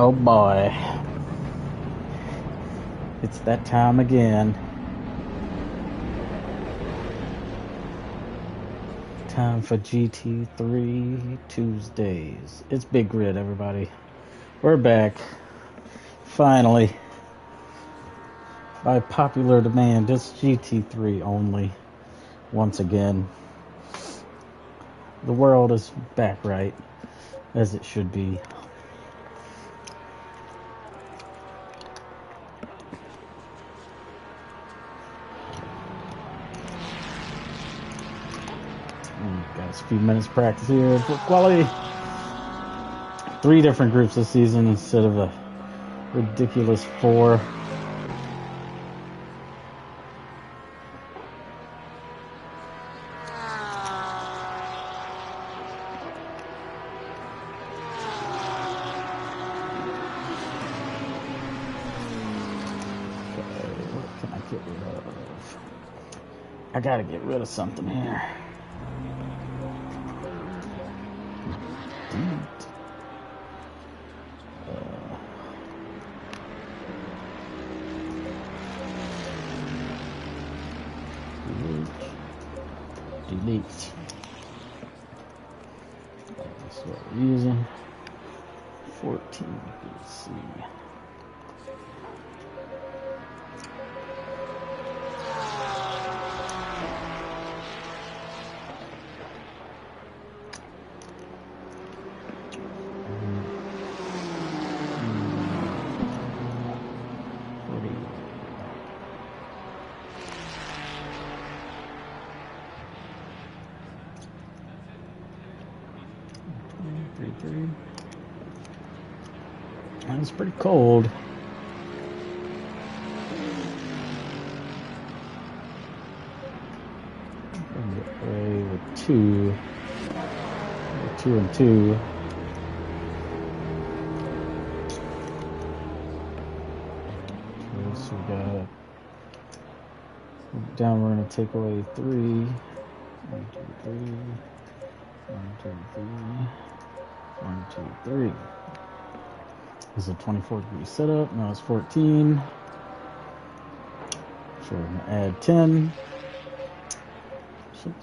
Oh boy. It's that time again. Time for GT3 Tuesdays. It's Big Grid, everybody. We're back. Finally. By popular demand, it's GT3 only. Once again. The world is back right, as it should be. Got a few minutes practice here for quality. 3 different groups this season instead of a ridiculous 4. What can I get rid of? I gotta get rid of something here. Delete. That's what we're using. 14 BC. It's pretty cold. Away with 2. 2 and 2. Okay, so we got down. We're gonna take away 3. 1, 2, 3. 1, 2, 3. 1, 2, 3. This is a 24-degree setup. Now it's 14. So we're going to add 10. 6.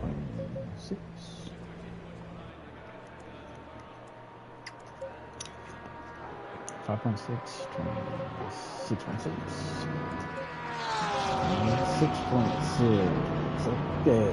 26. 5.6. 6.6. 6.6. Okay.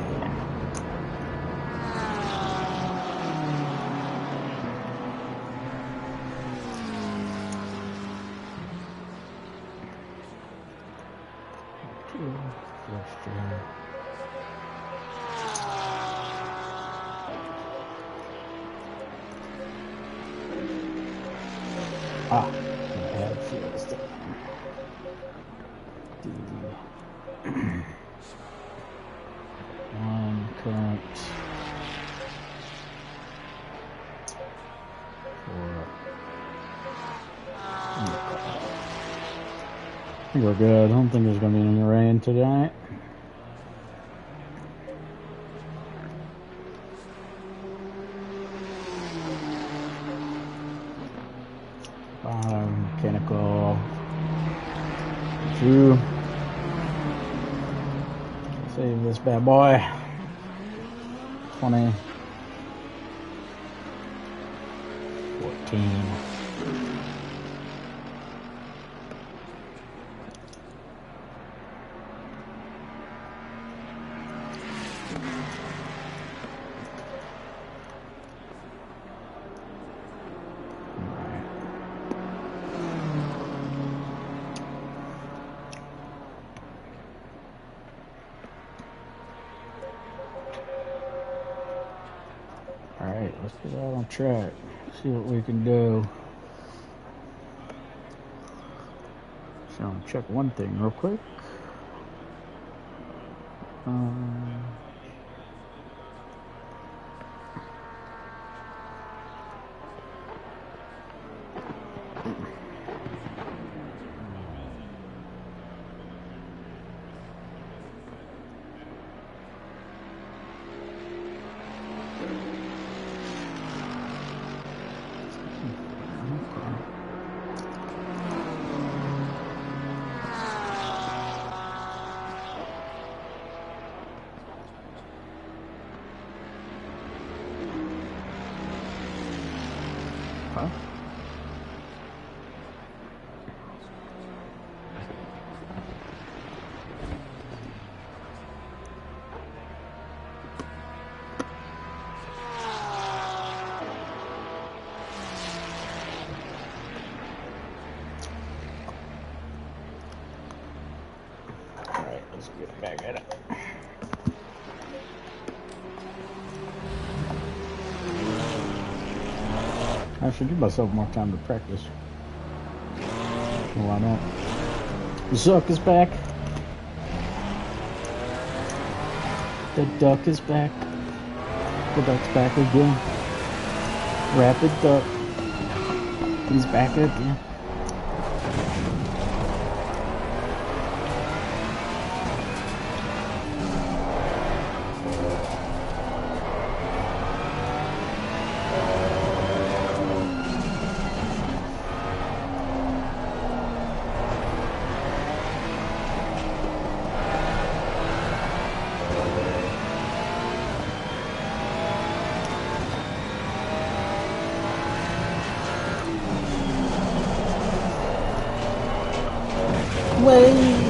Add fuels down. One current for. I think we're good. I don't think there's going to be any rain tonight. Mechanical. Through. Save this bad boy. 20. 14. Alright, let's get out on track. See what we can do. So I'm gonna check one thing real quick. car. Alright, let's get back at it. I should give myself more time to practice. Why not? Zuck is back. The duck is back. The duck's back again. Rapid duck. He's back again. Way.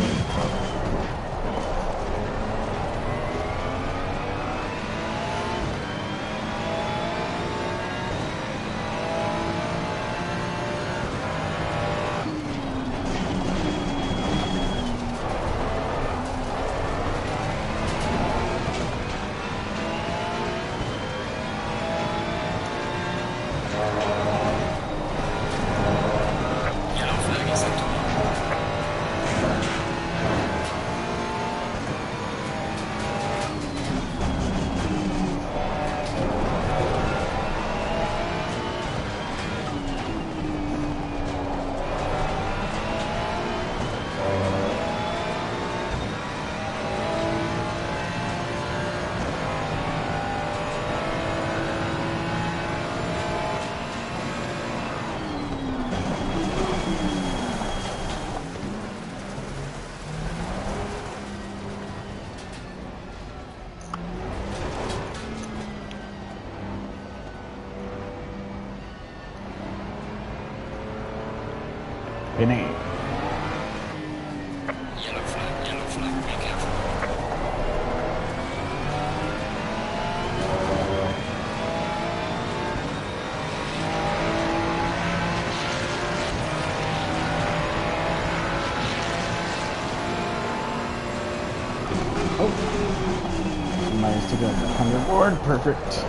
Penny. Yellow flag, be careful. Oh, managed to get the 100 board. Perfect.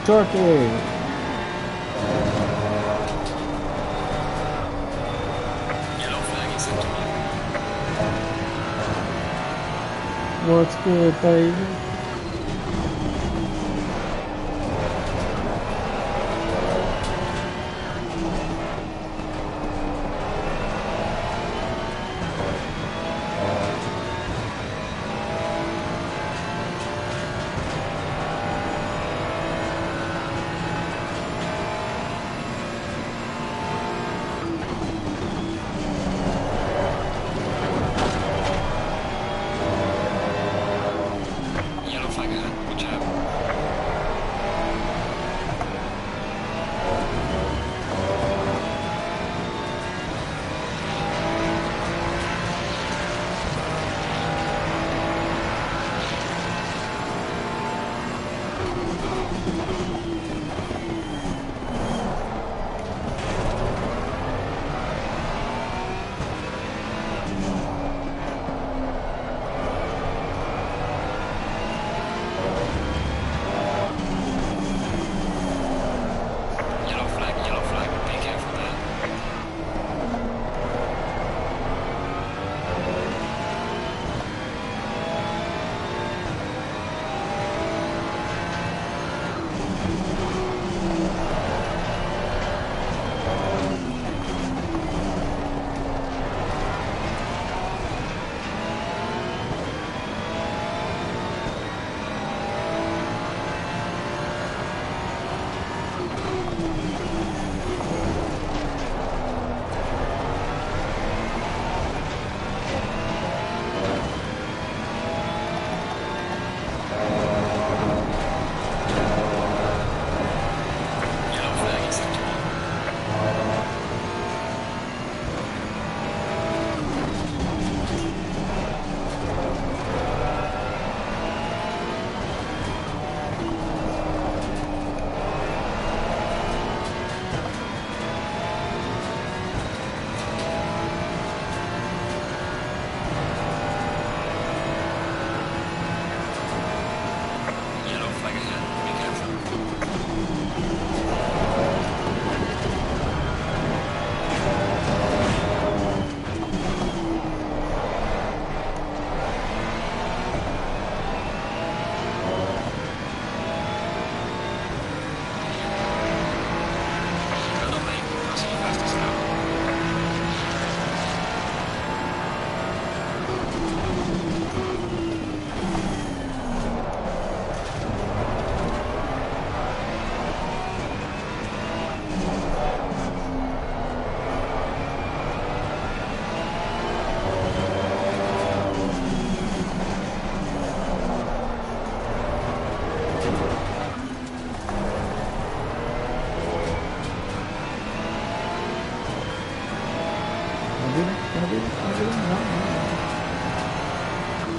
Turkey. Yellow flag is into me. What's good, baby?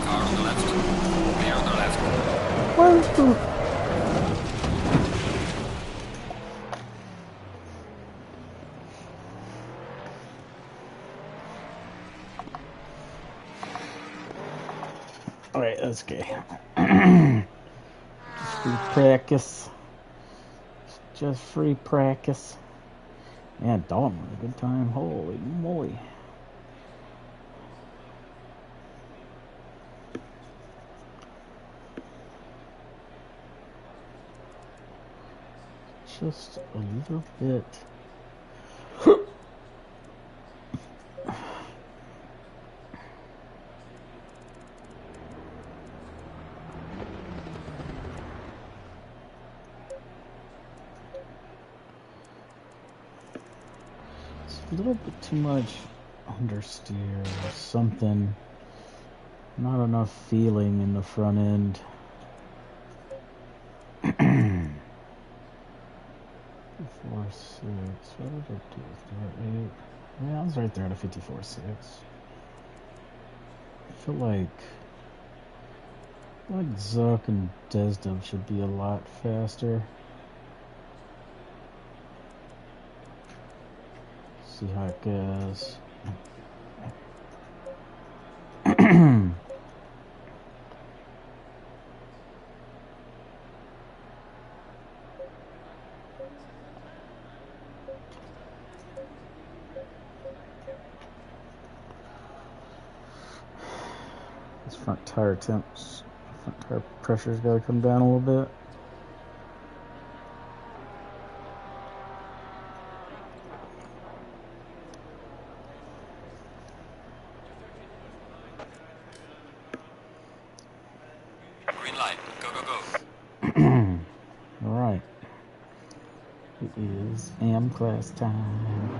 Car on the left. Clear on the left. Woo! Alright, that's okay. Just free practice. Just free practice. Yeah, Dalton was a good time. Holy moly. Just a little bit. A little bit too much understeer or something. Not enough feeling in the front end. 54.6. What did I do with that? 8. Yeah, I was right there at a 54.6. I feel like Zuck and Desdov should be a lot faster. See how it goes. This front tire temps, front tire pressure's got to come down a little bit. Green light. Go, go, go. Alright. It is AM class time.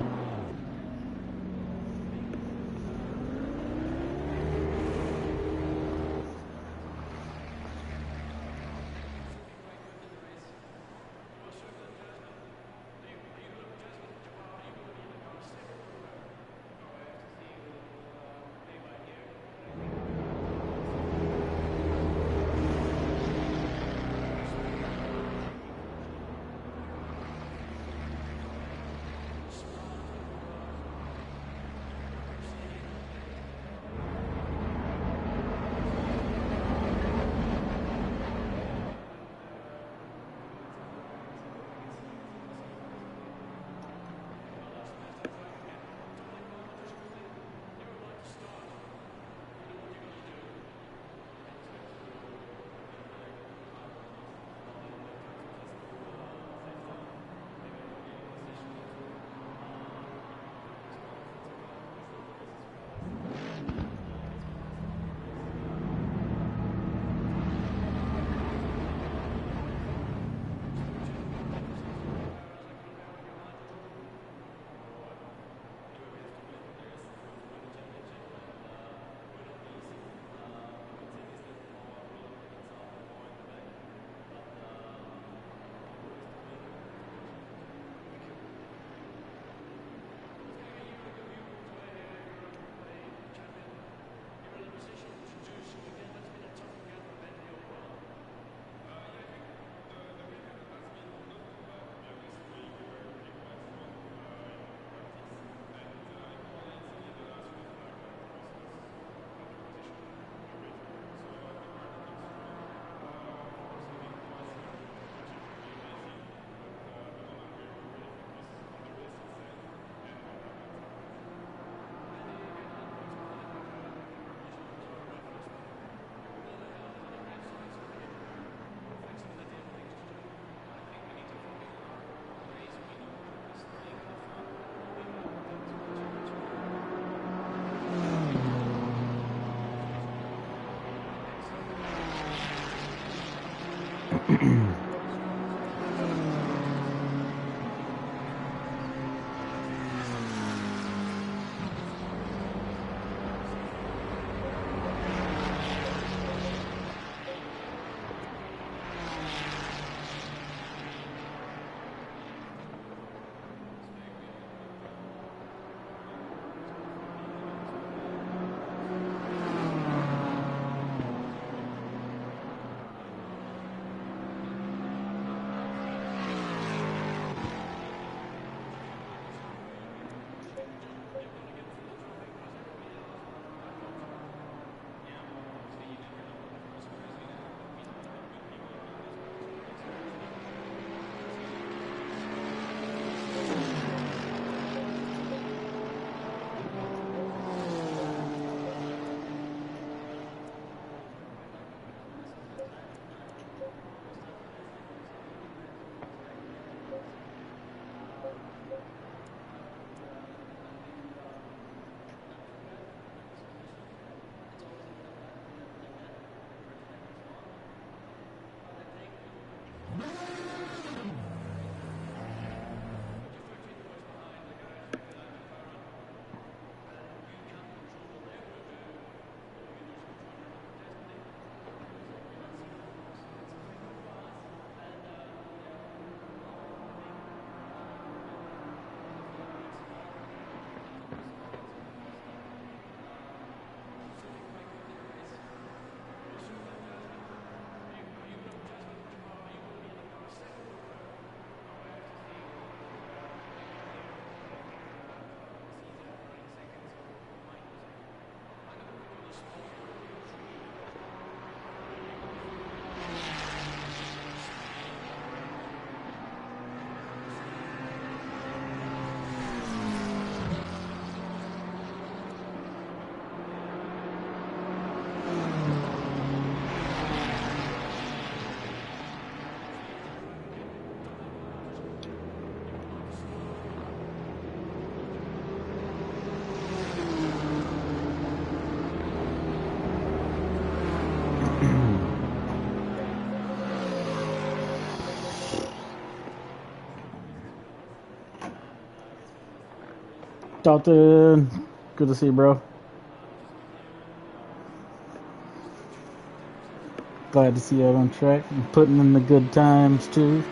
Dalton. Good to see you, bro. Glad to see you out on track and putting in the good times too.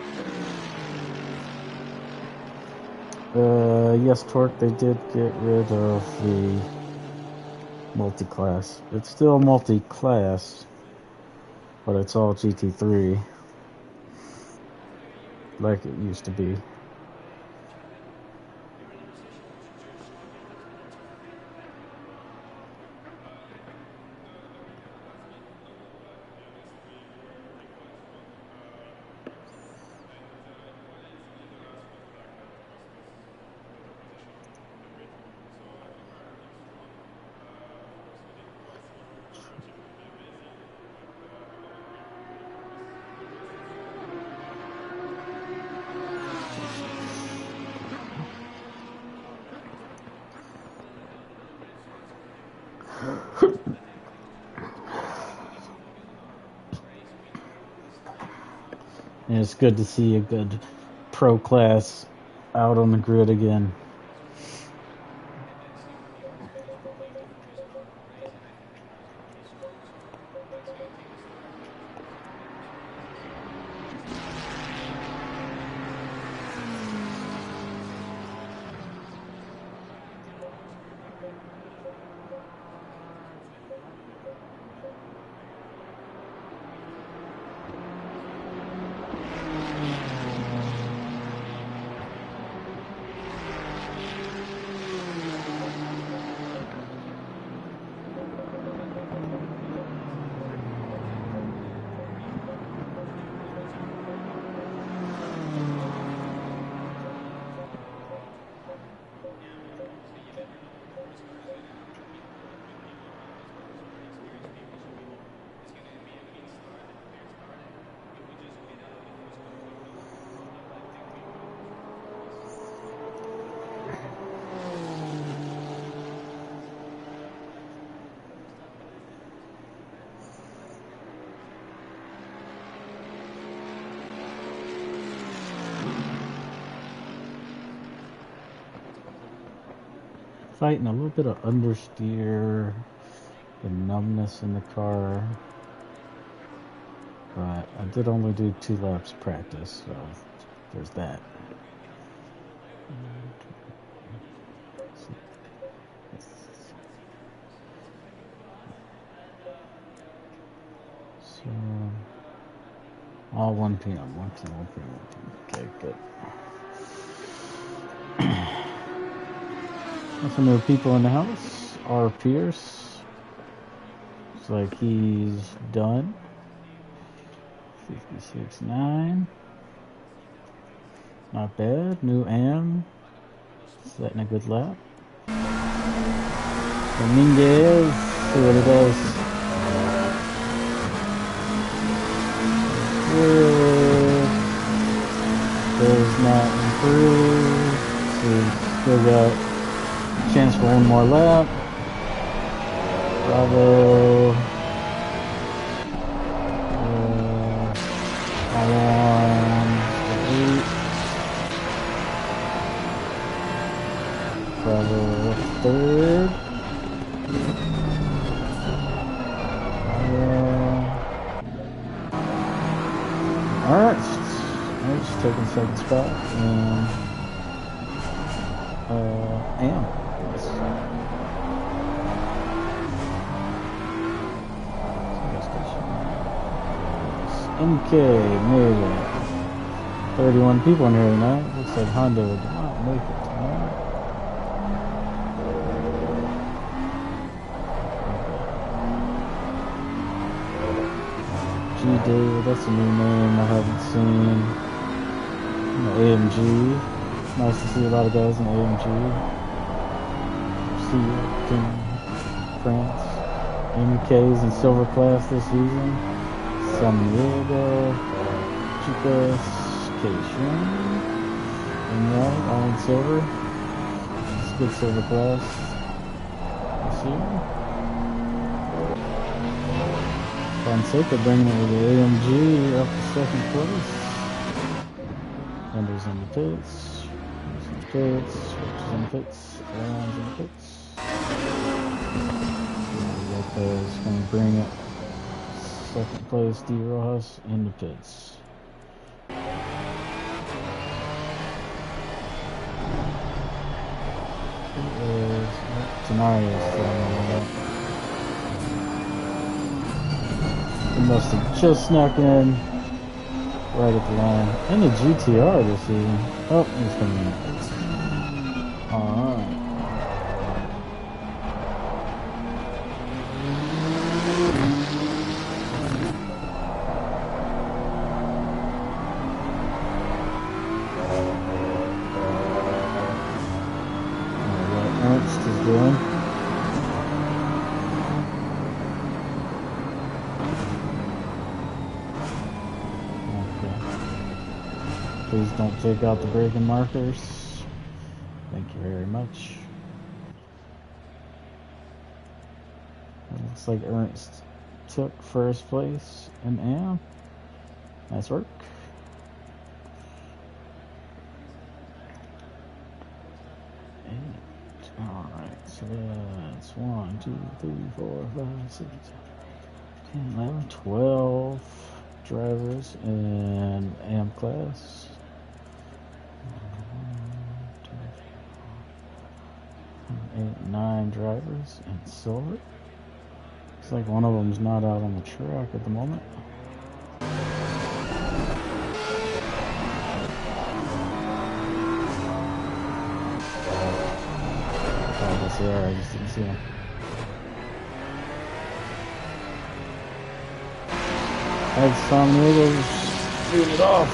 Yes, Torque, they did get rid of the multi-class. It's still multi-class, but it's all GT3 like it used to be. And it's good to see a good pro class out on the grid again. Fighting a little bit of understeer, the numbness in the car, but I did only do 2 laps practice, so there's that. So, all 1 p.m., 1 p.m., 1 p.m., 1 p.m. Okay, good. Some new people in the house. R. Pierce. Looks like he's done. 56.9. Not bad. New Am. Setting a good lap. Dominguez. See what it does. Does not improve. So still got chance for one more lap. Bravo. On 8. Bravo 3rd. Alright. Just taking 2nd spot. And Am. MK made it. 31 people in here tonight. Looks like Honda would not make it tonight. G David, that's a new name I haven't seen. AMG. Nice to see a lot of guys in AMG. See you in France. MK's in silver class this season. San Diego, Chicas, Cation, and right, all in silver. It's a good silver class. Let's see. Fonseca bringing it with the AMG up to 2nd place. Fenders in the pits. pits, switches in the pits, airlines in the pits. Lopez going to bring it. Second place, D. Rojas in the pits. Tenarius. He must have just snuck in right at the line. And the GTR this season. Oh, he's coming in. Alright. Ernst is doing. Okay. Please don't take out the braking markers. Thank you very much. It looks like Ernst took first place in AM. Nice work. Alright, so that's 1, 2, 3, 4, 5, 6, 7, 10, 11, 12 drivers in AM class. 8, 9 drivers in silver. Looks like one of them's not out on the track at the moment. I just didn't see him. That's Tom Niegel's doing it off.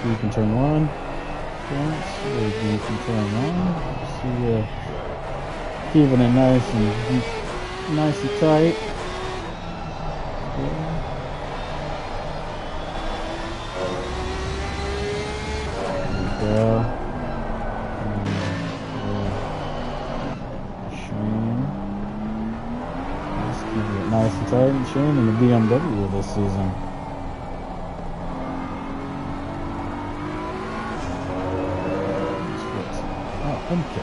You can turn one. You can turn one. See, keeping it nice and tight. Nice and tight and Shane in the BMW this season. Oh, MK.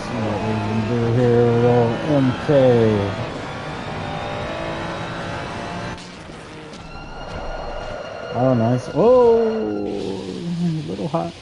See what we can do here with old MK. Oh, nice. Oh, a little hot.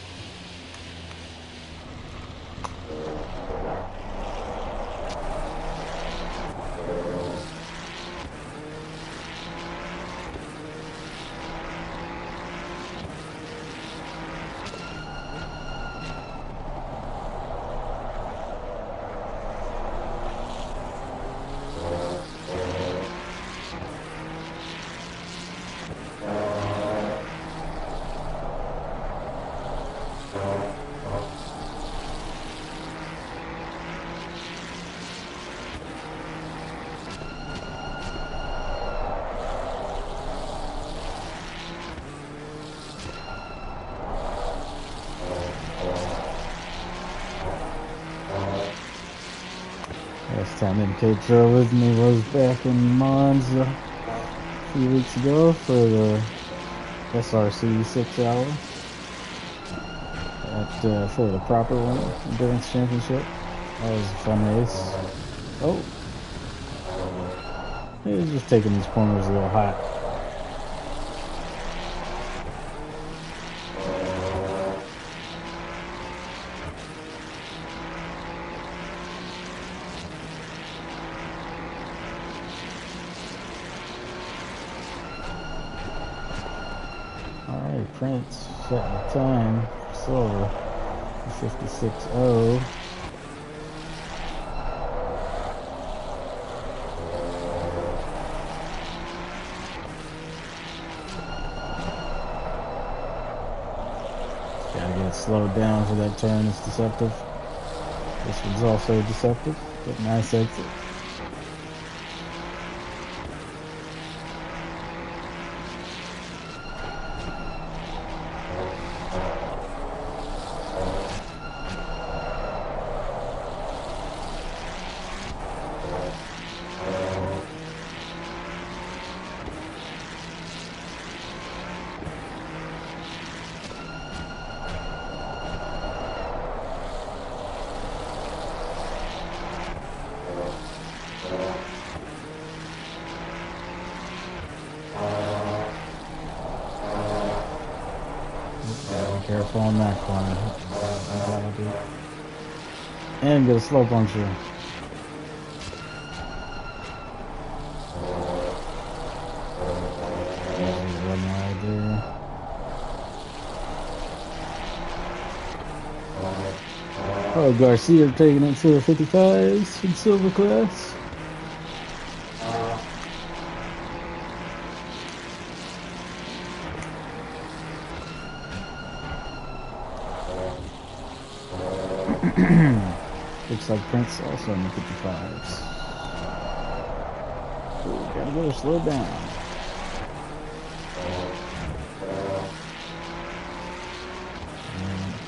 Last time MK drove with me was back in Monza a few weeks ago for the SRC 6 hour for the proper one, endurance championship. That was a fun race. Oh, he was just taking these corners a little hot. Alright, Prince setting the time. Silver 56.0. Gotta get it slowed down for that turn. It's deceptive. This one's also deceptive, but nice exit. Gotta be careful on that corner. And get a slow puncture. Running right there. Oh, Garcia taking it to the 55s in silver class. Looks like Prince also in the 55s. Ooh, gotta slow down.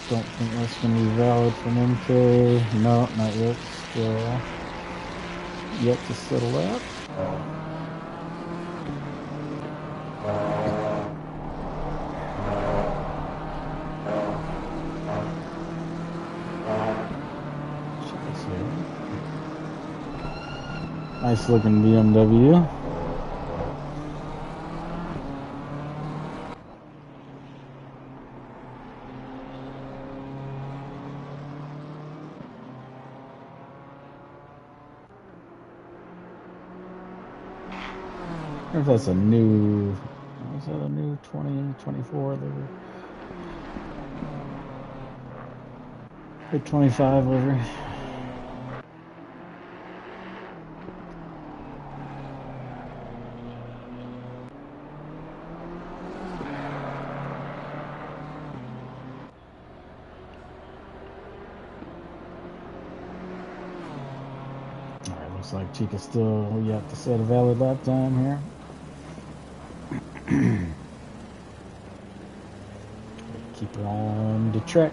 Don't think that's going to be valid from MK. No, not yet. Still yet to settle out. Nice looking BMW. I wonder if that's a new, is that a new 2024 livery? Or 25 livery? Alright, looks like Chica's still yet to set a valid lap time here. Keep it on the track.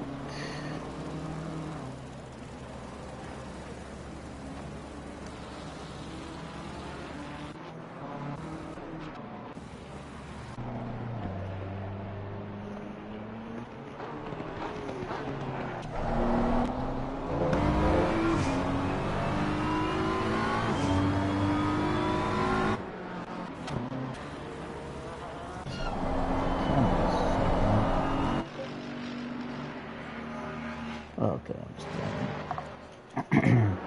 Okay, I'm just kidding.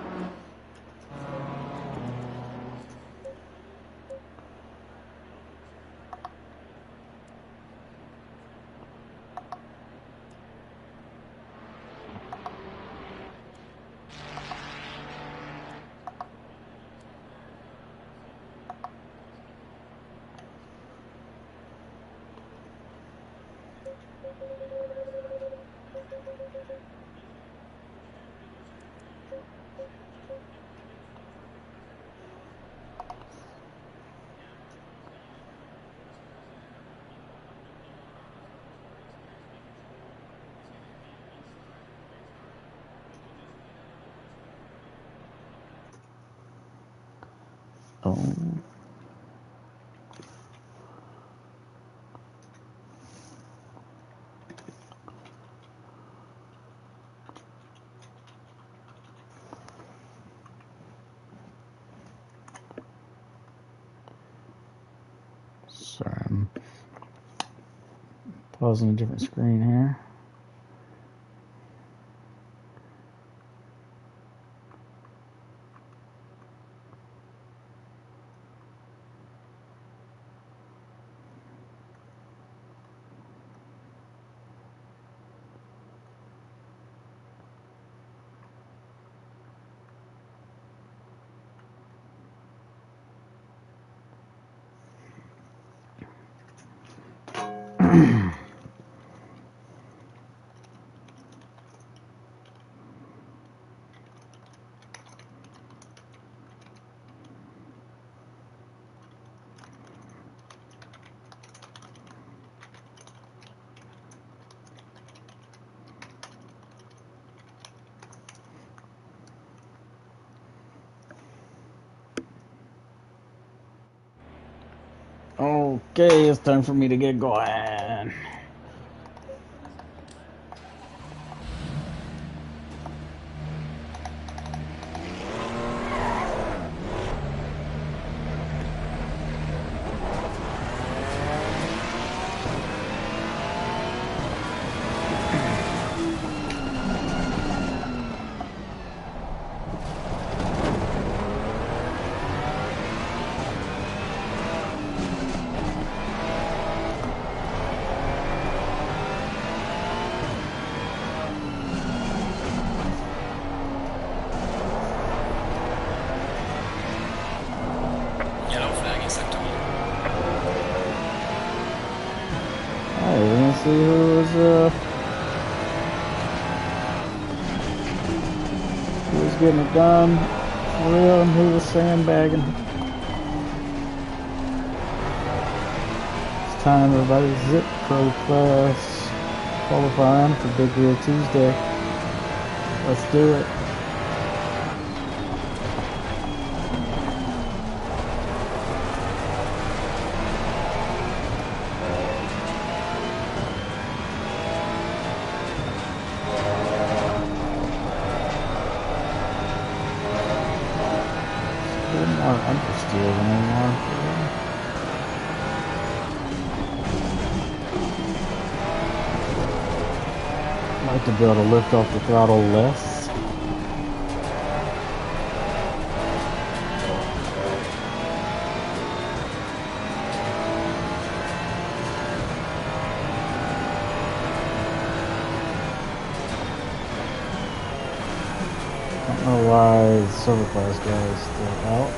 Oh. Sorry, I'm pausing a different screen here. Okay, it's time for me to get going. see who was getting it done for real and who was sandbagging. It's time, everybody. Zip Pro Class qualifying for Big Wheel Tuesday. Let's do it. Understeer anymore. I'd like to be able to lift off the throttle less. I don't know why the silver class guy is still out.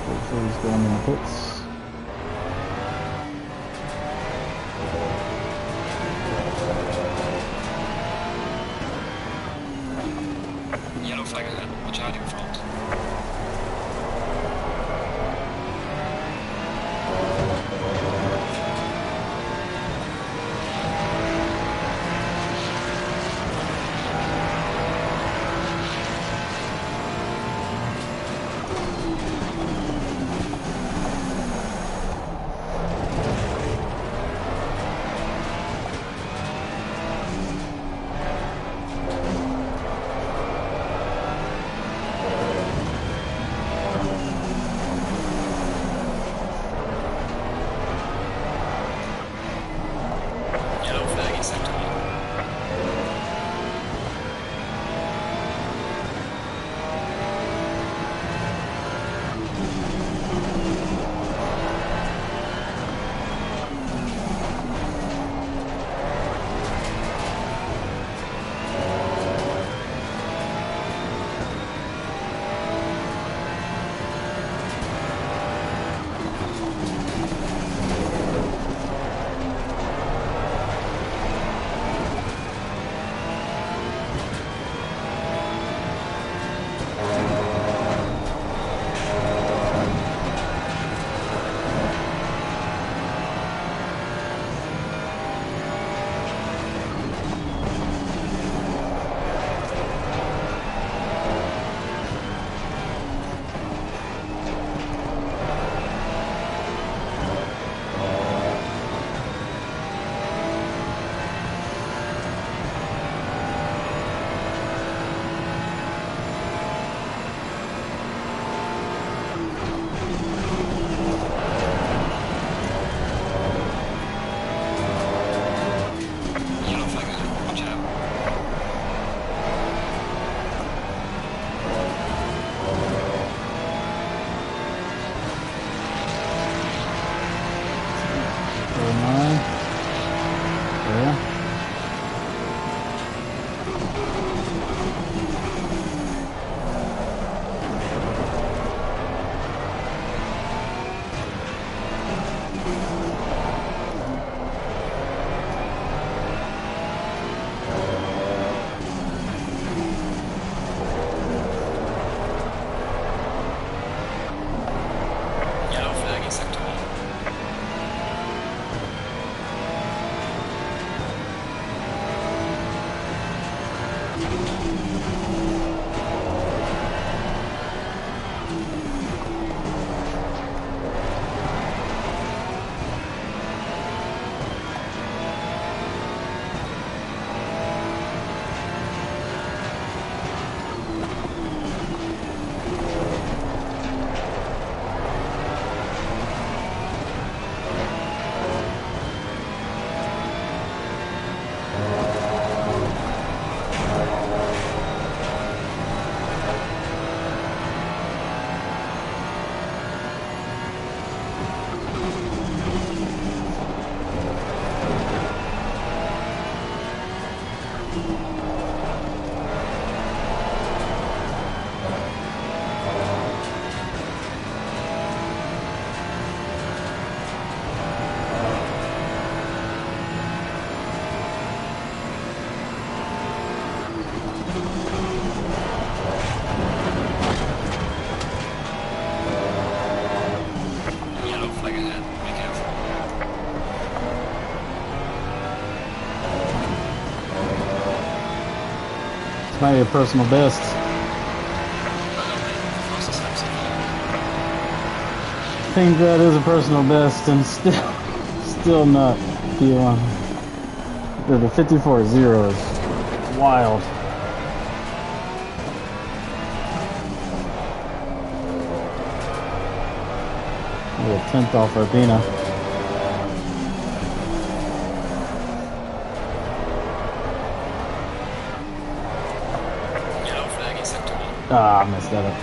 Hopefully he's going in the pits. Yellow flag ahead. Watch out in front. Might be a personal best. I think that is a personal best, and still not P1. The 54.0 is wild. We're a 10th off Urbina. Yellow flag in sector 1. Ah, I messed that up.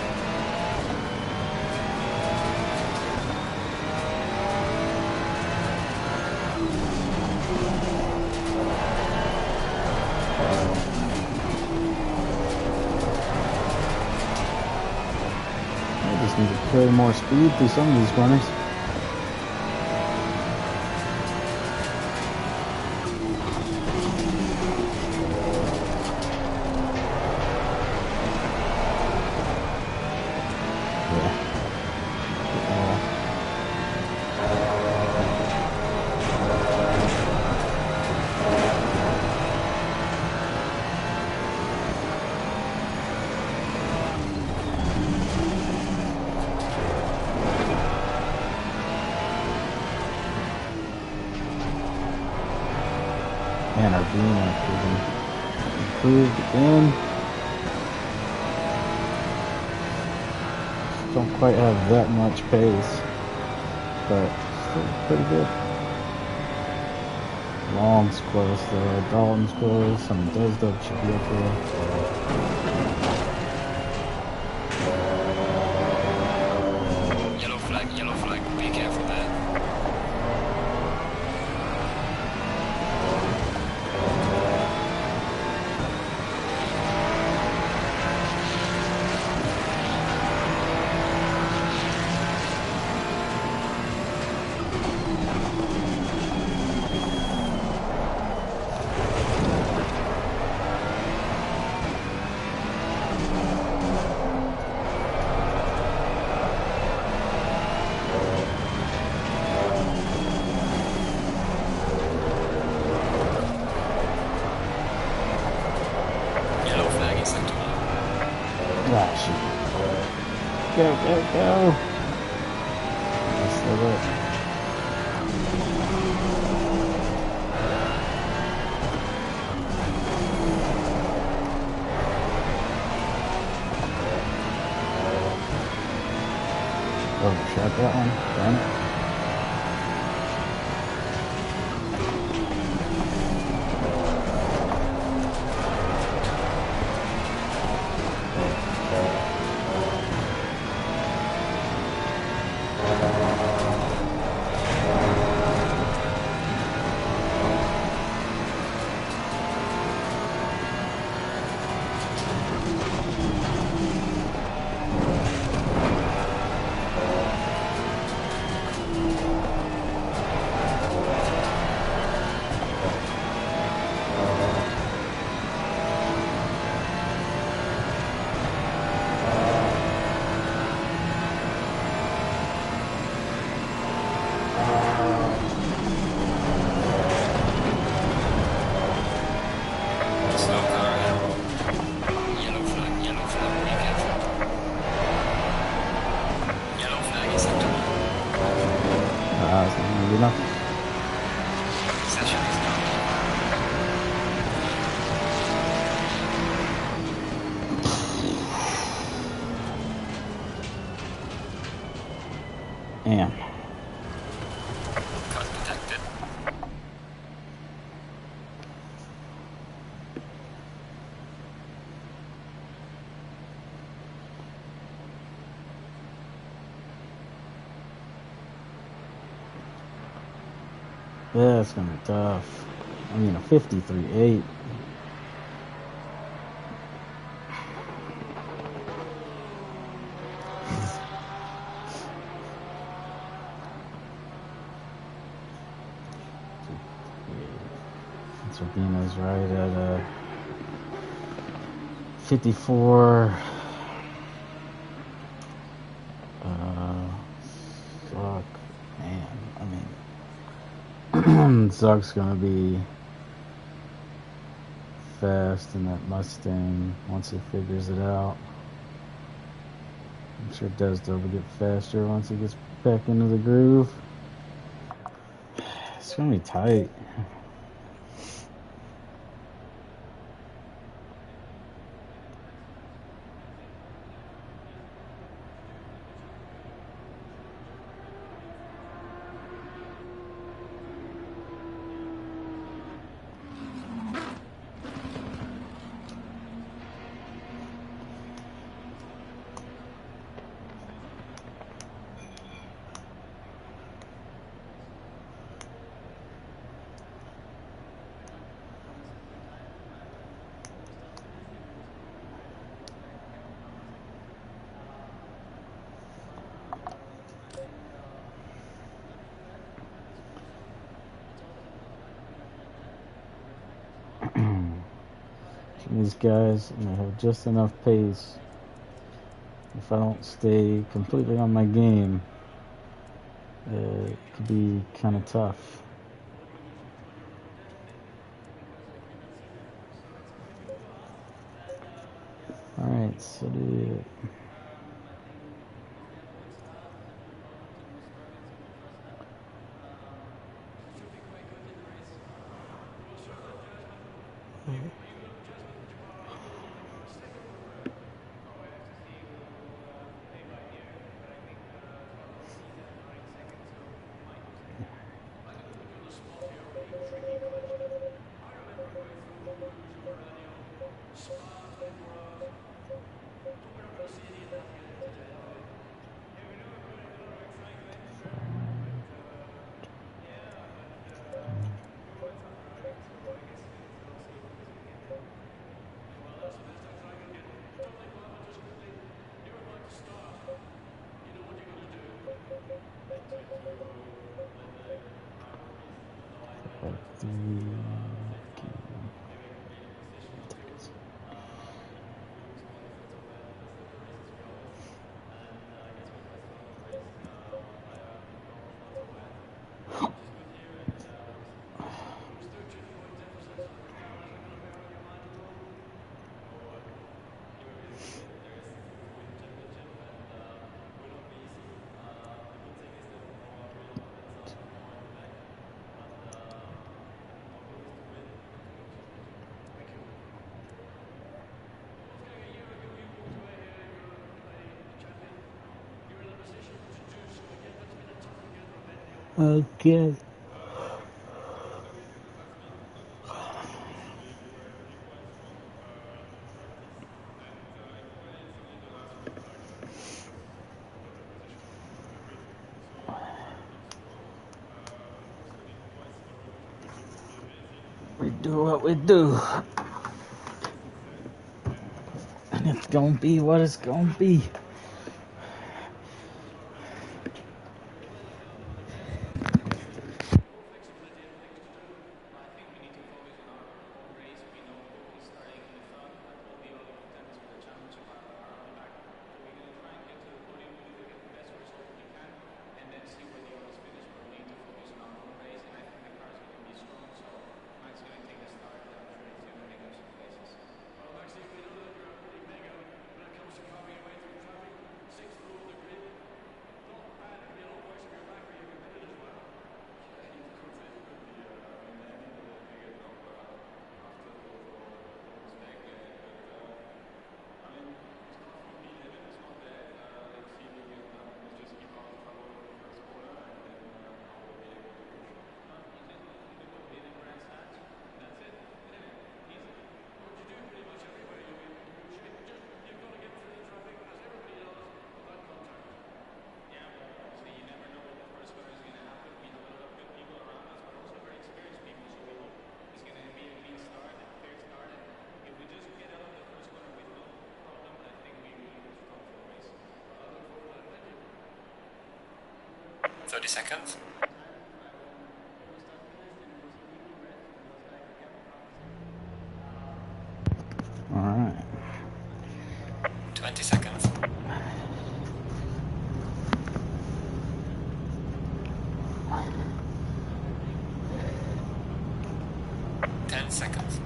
I just need to carry more speed through some of these corners. And our beam improved again. Don't quite have that much pace, but still pretty good. Long's close there, Dalton's close, and Desdub should be up there. Yellow flag, be careful there. Ah, shit. Go, go, go. That's the way. Oh, shot that one. Damn it. Damn. Cut detected. Yeah, it's gonna be tough. I mean, a 53.8. Sabina's right at a 54. Fuck, man. I mean, Zug's gonna be fast in that Mustang once he figures it out. I'm sure Desdale will get faster once he gets back into the groove. It's gonna be tight. These guys, I have just enough pace. If I don't stay completely on my game, it could be kind of tough. Alright, so do Okay. We do what we do. And it's gonna be what it's gonna be. Seconds. All right. 20 seconds. 10 seconds.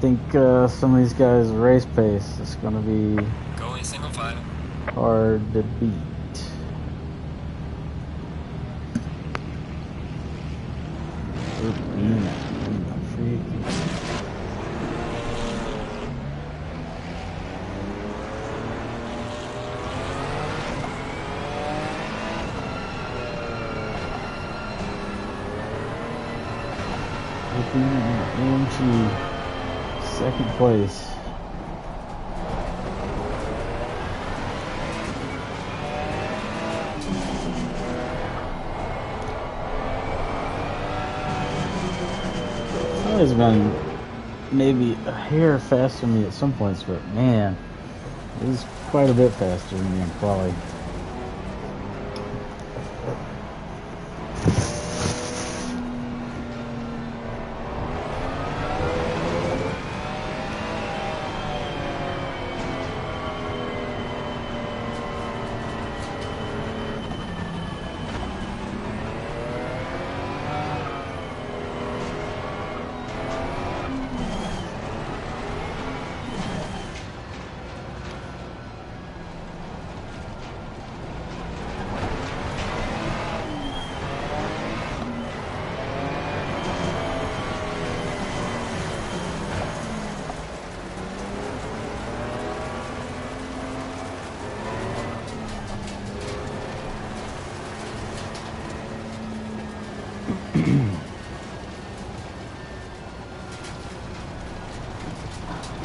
think some of these guys' race pace is going to be Going single file. hard to beat. AMG, second place. Has been maybe a hair faster than me at some points, but man, it is quite a bit faster than me in quali.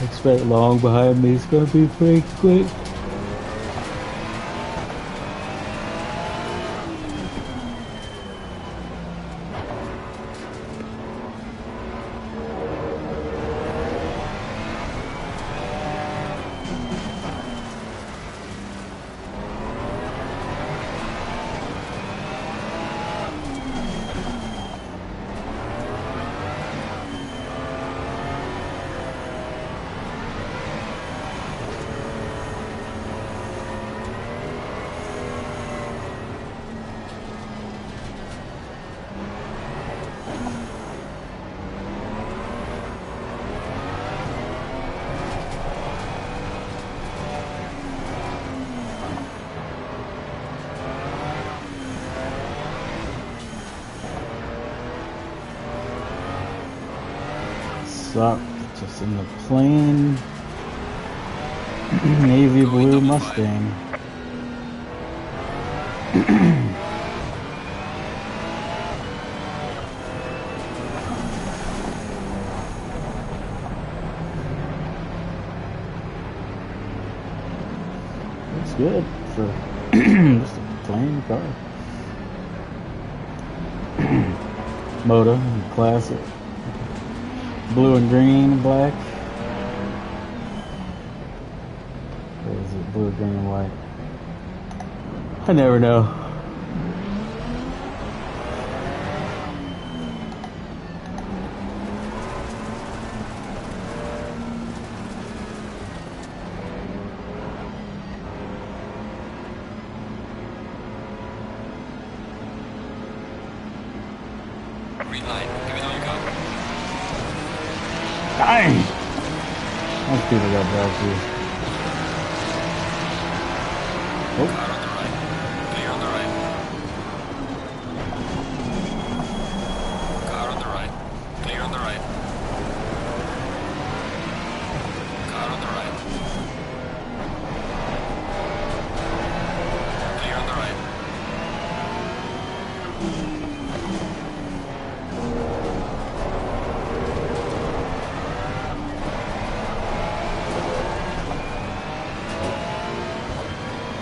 Expect long behind me, it's gonna be pretty quick. Up just in the plain navy blue Mustang. Looks good for just a plain car. Moto, classic. Blue and green and black. Or is it blue, green, and white? I never know. Green light. Give it all you got. Dang! Most people got bad too. Oh. Car on the right. Clear on the right. Car on the right. Clear on the right. Car on the right. Clear on the right.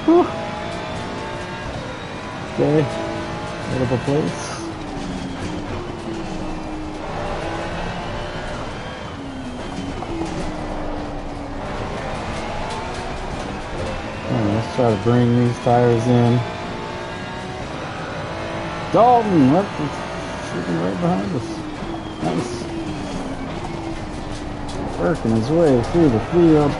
Whew. Okay, get up a place. Let's try to bring these tires in. Dalton, what? It's shooting right behind us. Nice. Working his way through the field.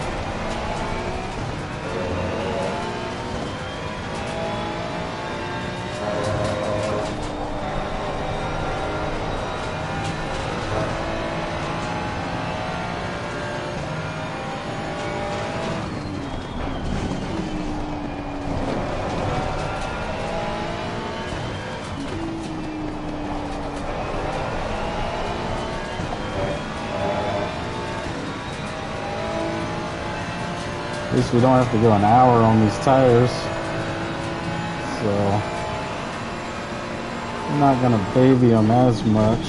At least we don't have to go an hour on these tires. So we're not going to baby them as much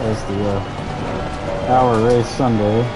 as the hour race Sunday.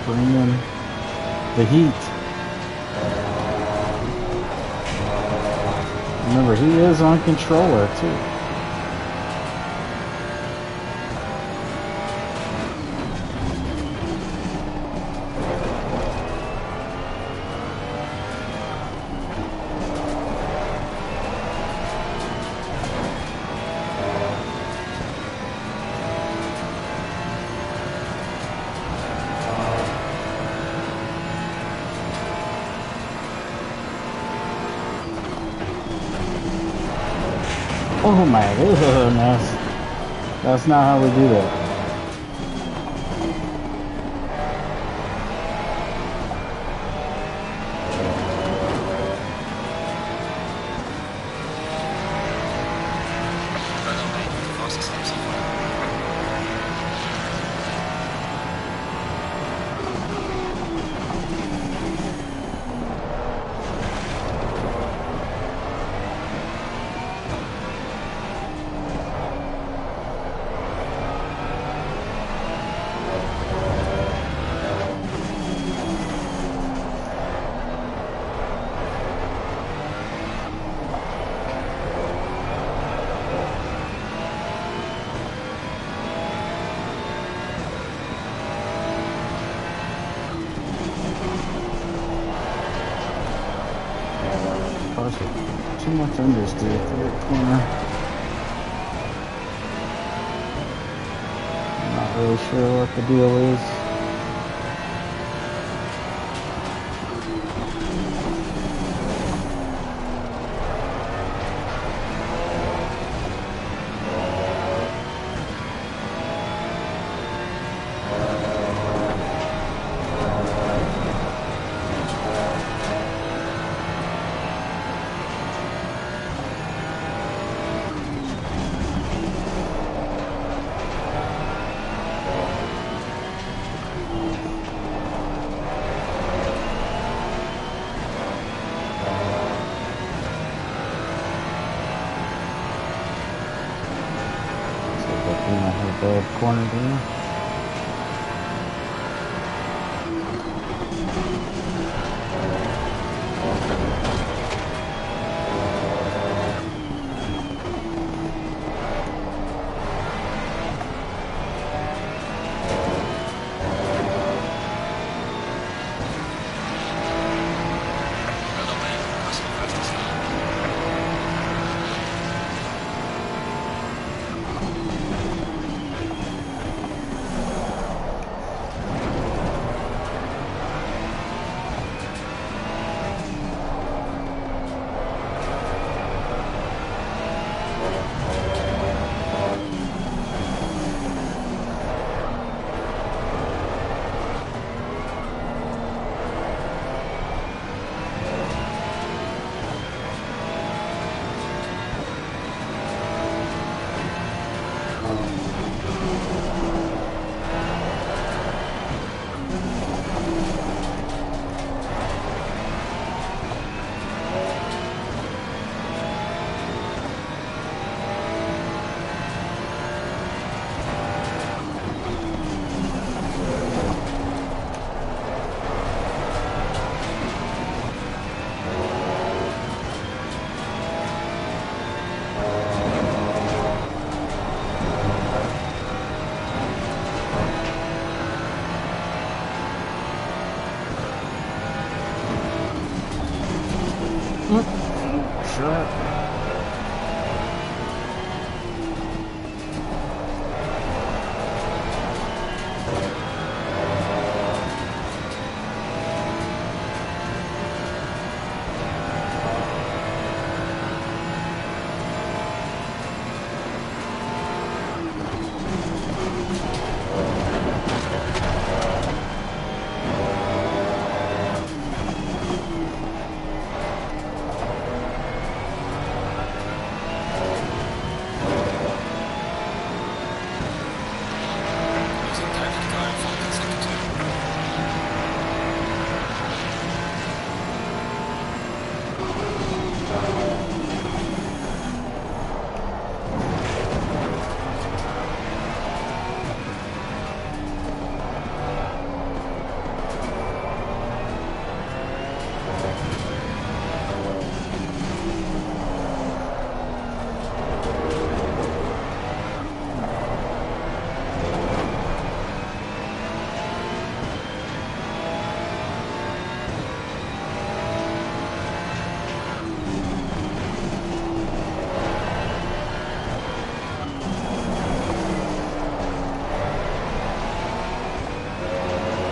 Bringing the heat. Remember, he is on controller too. Oh my goodness. That's not how we do that. Too much understeer at the right corner. I'm not really sure what the deal is. Bad corner there. track.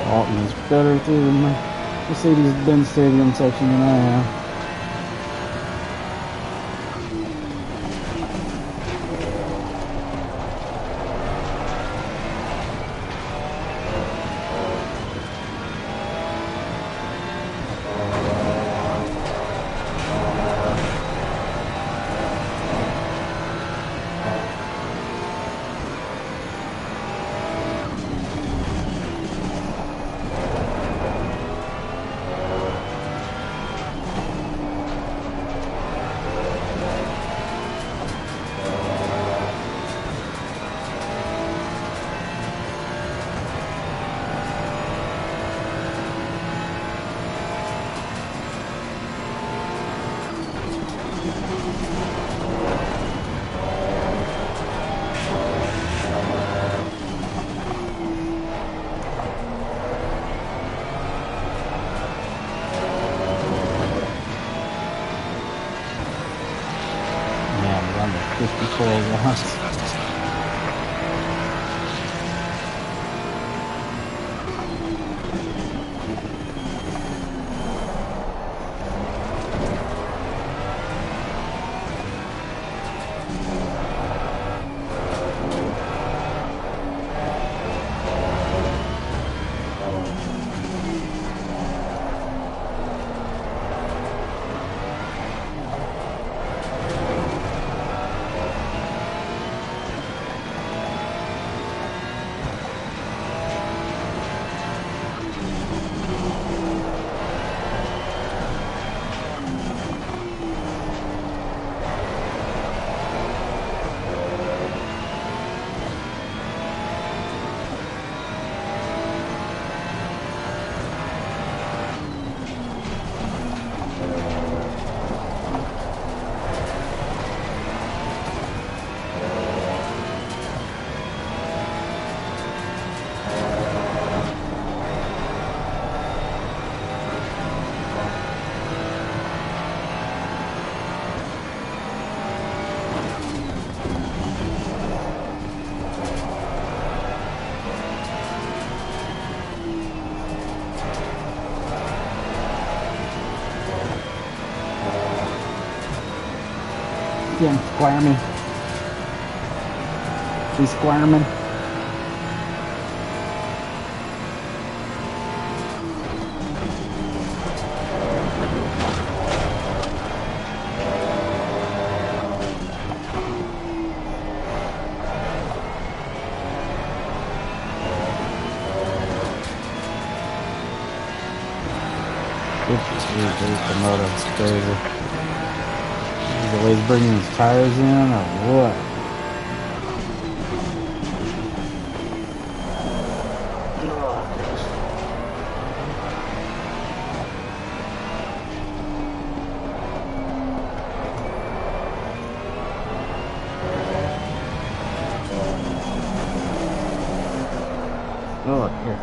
Alton's better through the Mercedes-Benz Stadium section than I am. Just before once. Again, squirming. He's squirming. The motor is crazy. The way he's bringing his tires in, or what? Oh, here.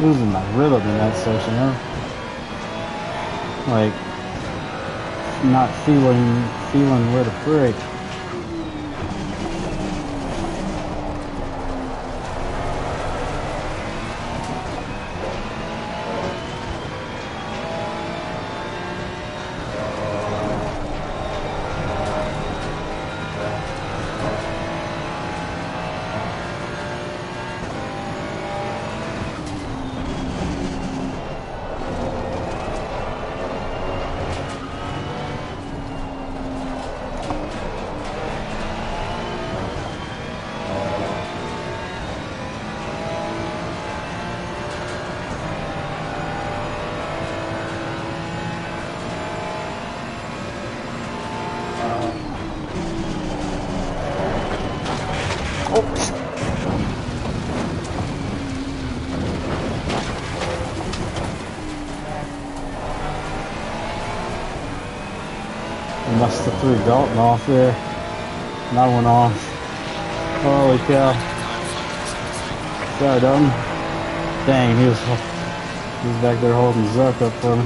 losing my rhythm in that section, huh? Like, not feeling where to brake. Must have threw Dalton off there. And I went off. Holy cow. Sorry, Dalton. Dang, he was back there holding Zuck up for me.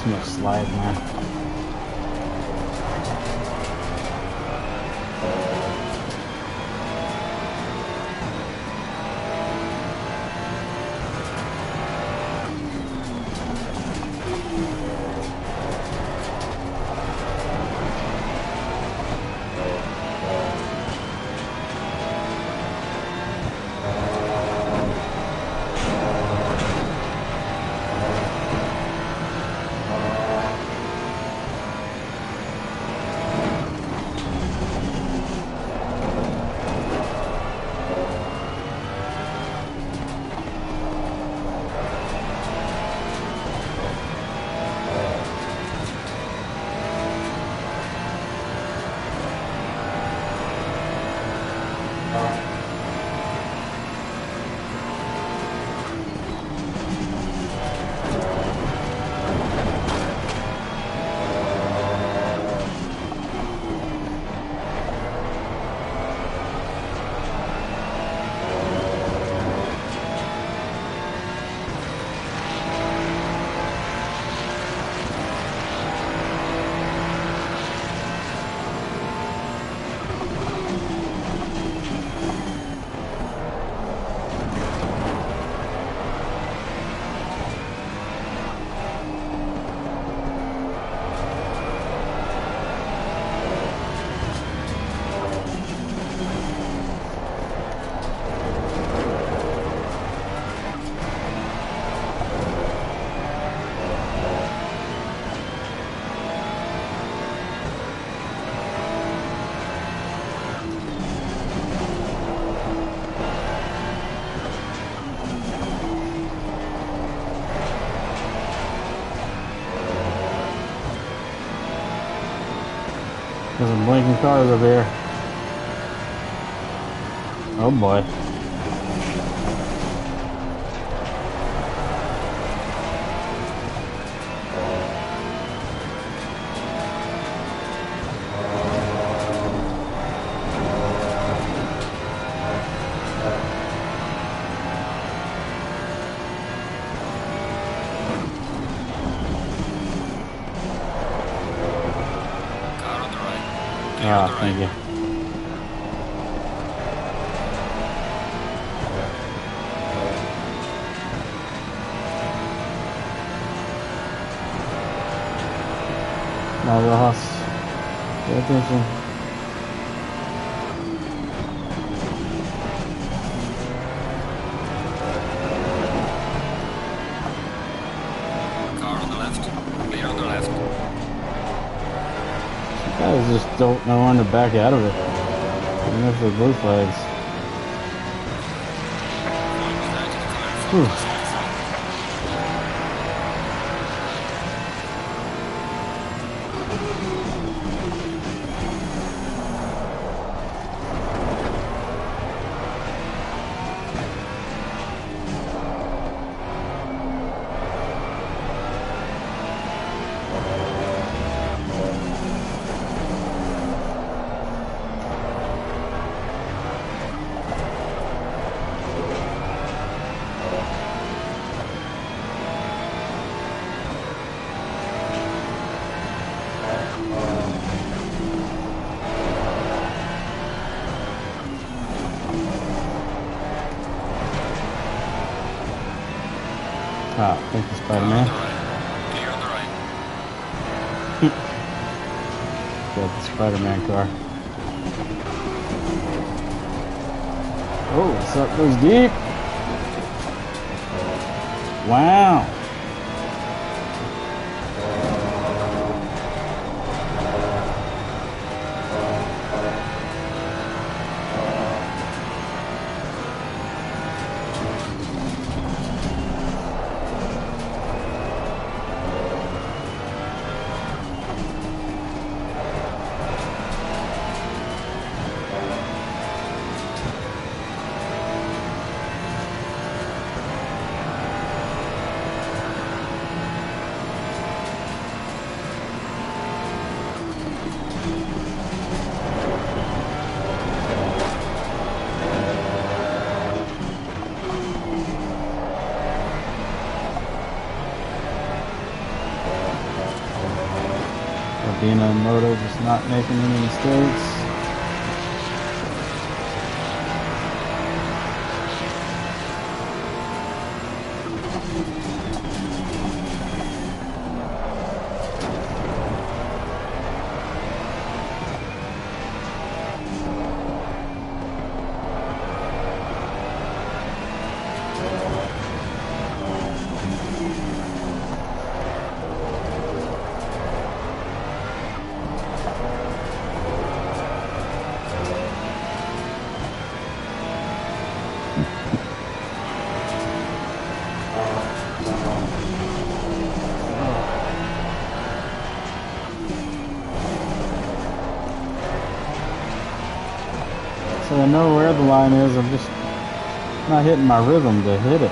Too much slide, man. There's some blinking cars over here. Oh boy. Ah, thank you. Now, Ross, pay attention. Car on the left. Clear on the left. Guys just don't know when to back out of it, even if they're blue flags. Whew. Ah, thank you, Spider-Man. Clear on the right. Got the Spider-Man car. Oh, what's up? Goes deep. Wow. being a moto, just not making any mistakes. So I know where the line is, I'm just not hitting my rhythm to hit it.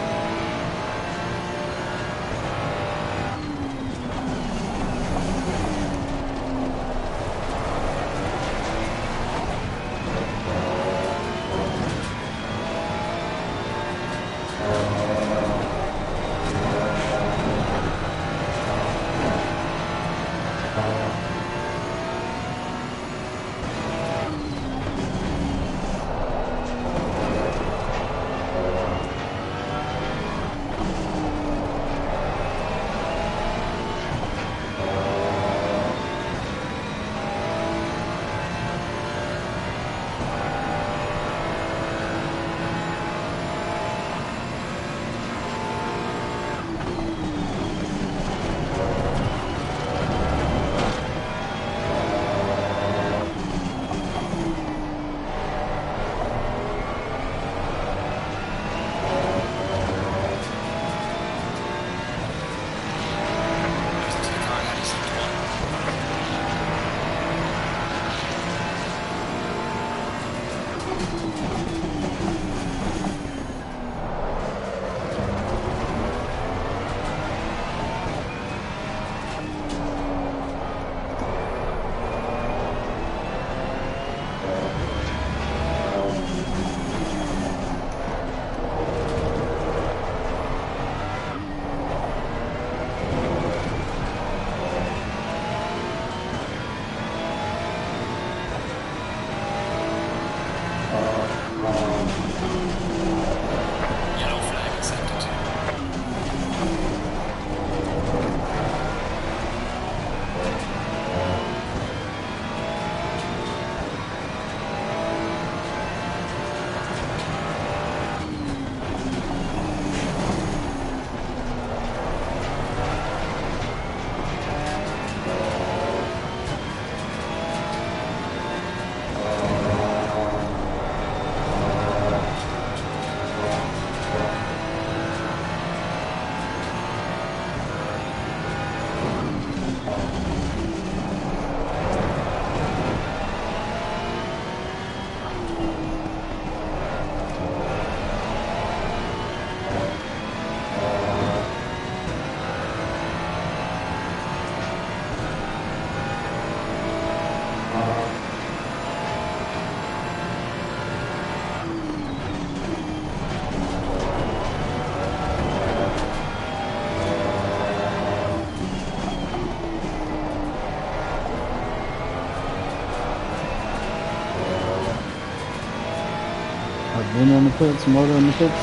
I've been in the pits, motor in the pits.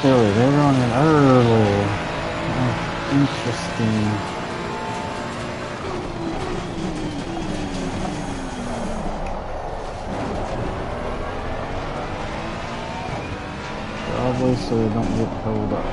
Early, they're running early. Oh, interesting. Probably so they don't get held up.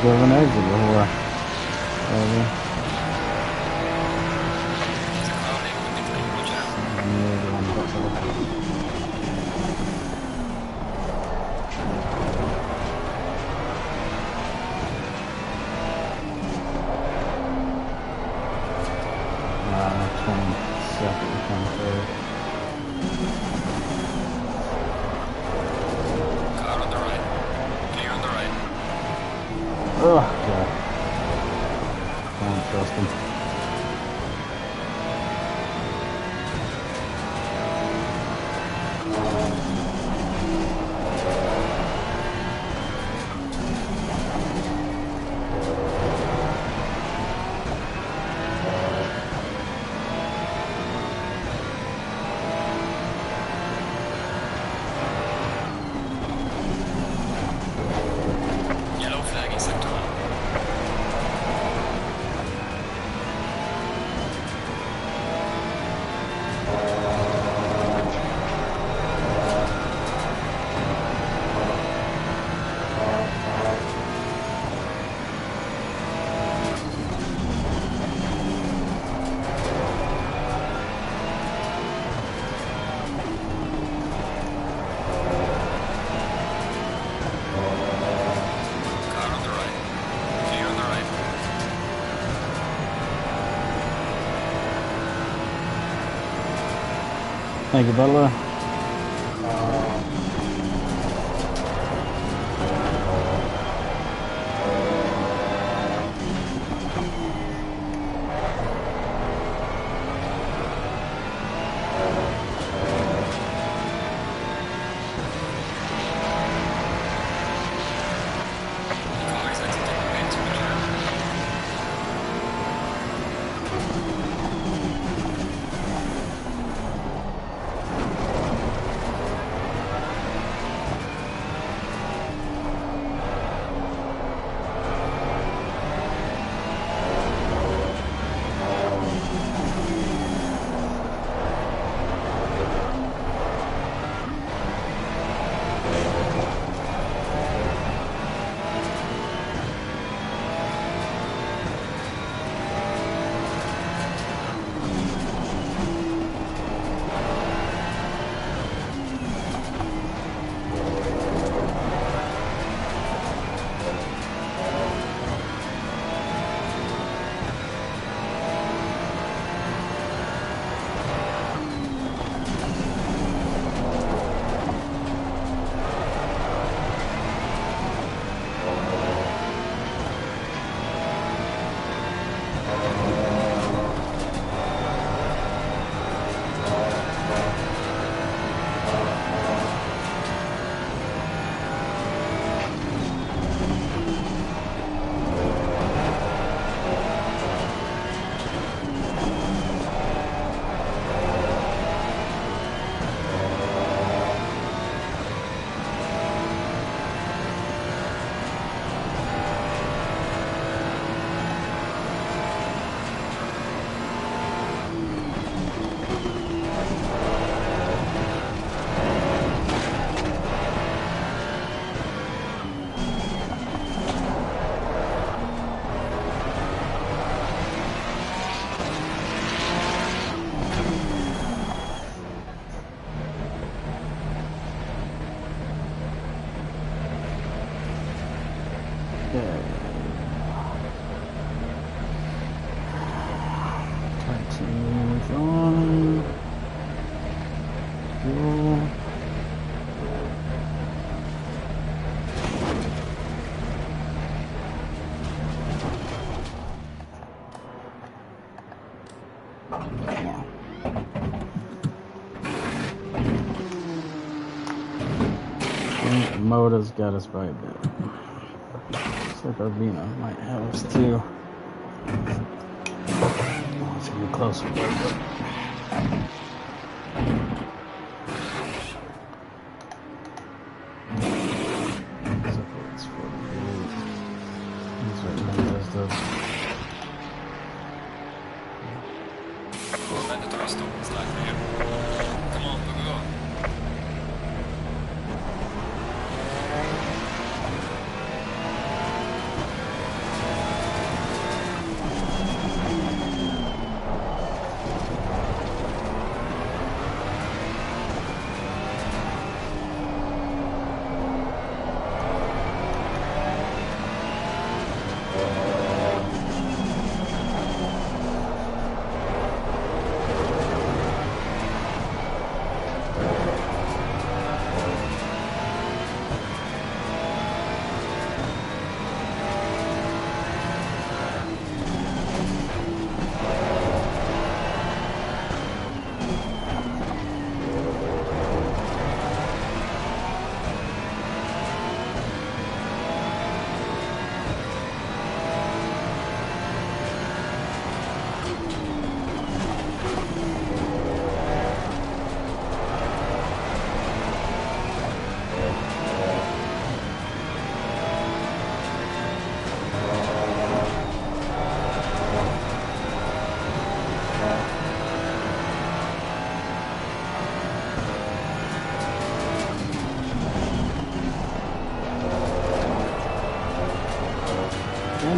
think of an exit before. There's a car leaving the pit lane, watch out. Yeah, the one got better. Uh, 22nd, 23rd. Car on the right. Clear on the right. Oh, God. I don't trust him. Yellow flag in sector 1. Car on the right. Clear on the right. Thank you, Butler. Car is exiting the pit, watch out. Titanium's on. Fuel. Yeah. Motor's got us right there. Looks like Urbina might have us too. It's gonna be closer. Mandatory stop, it's not clear. Come on, go, go, go.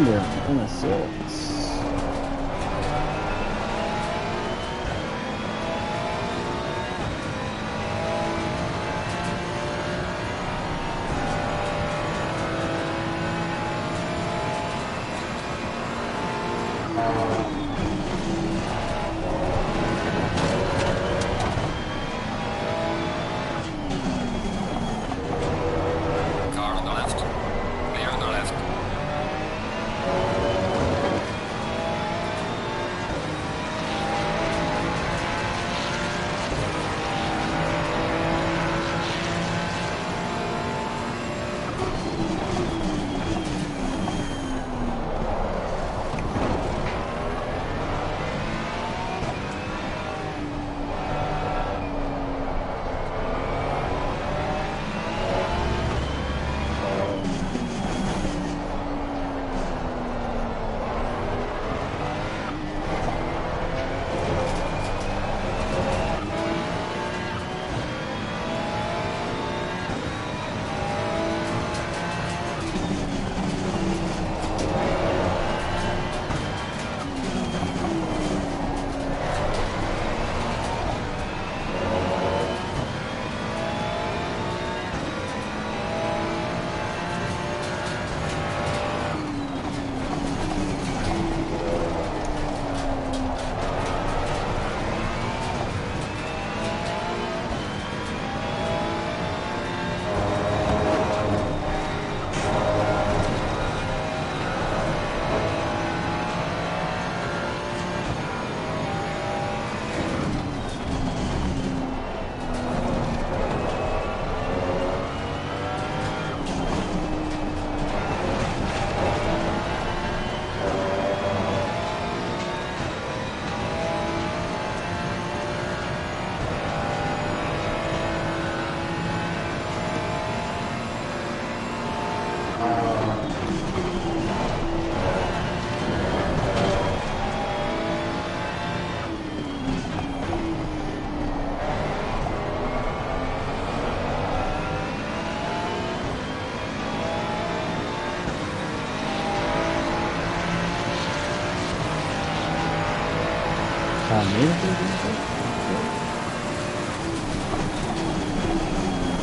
under in a 6.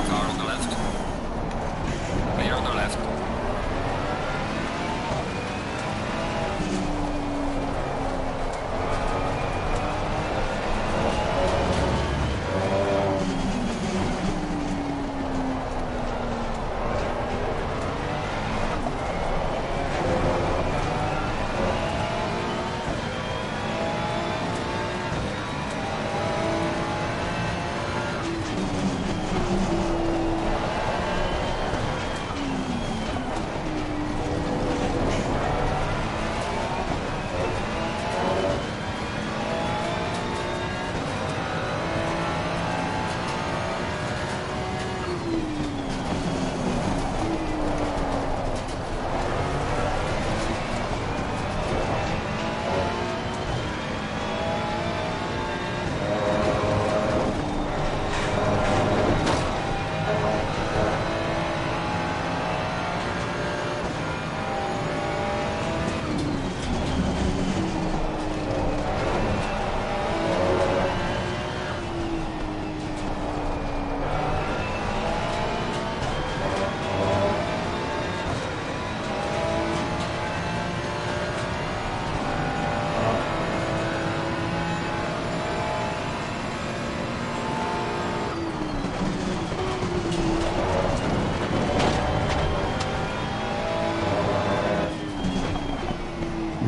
Car on the left. Clear on the left.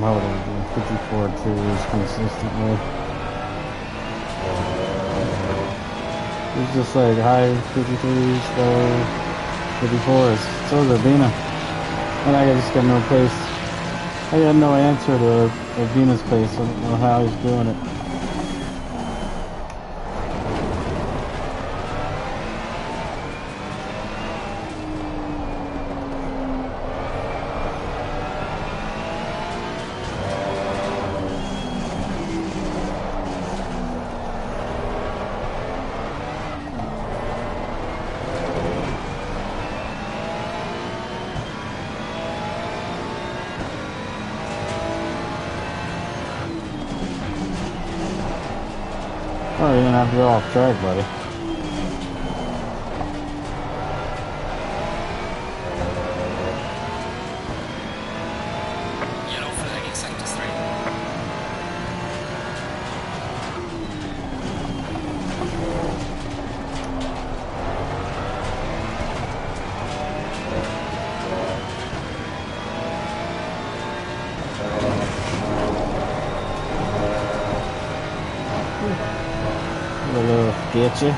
Why would I do 54 twos consistently? It's just like high 53s, low 54s. So is Urbina. And I just got no place. I got no answer to Urbina's place. I don't know how he's doing it. Oh, you're gonna have to go off track, buddy. Yellow flag in sector 3. Get you.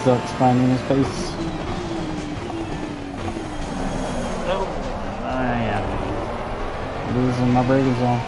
Zuck's finding his pace. Oh, I am losing my braking zone.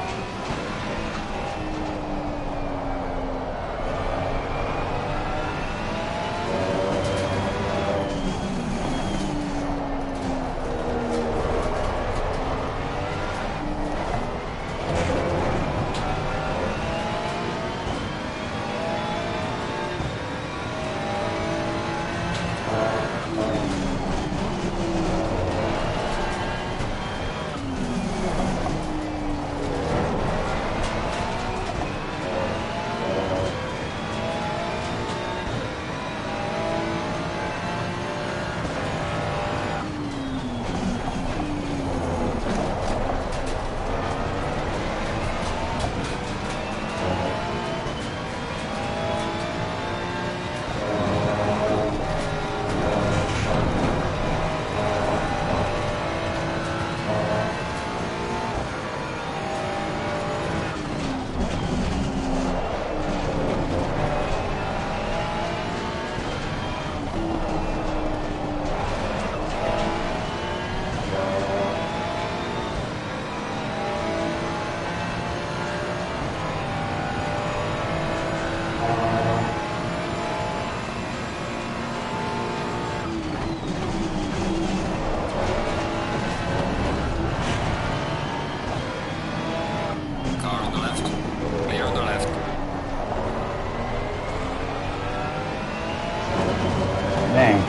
Dang.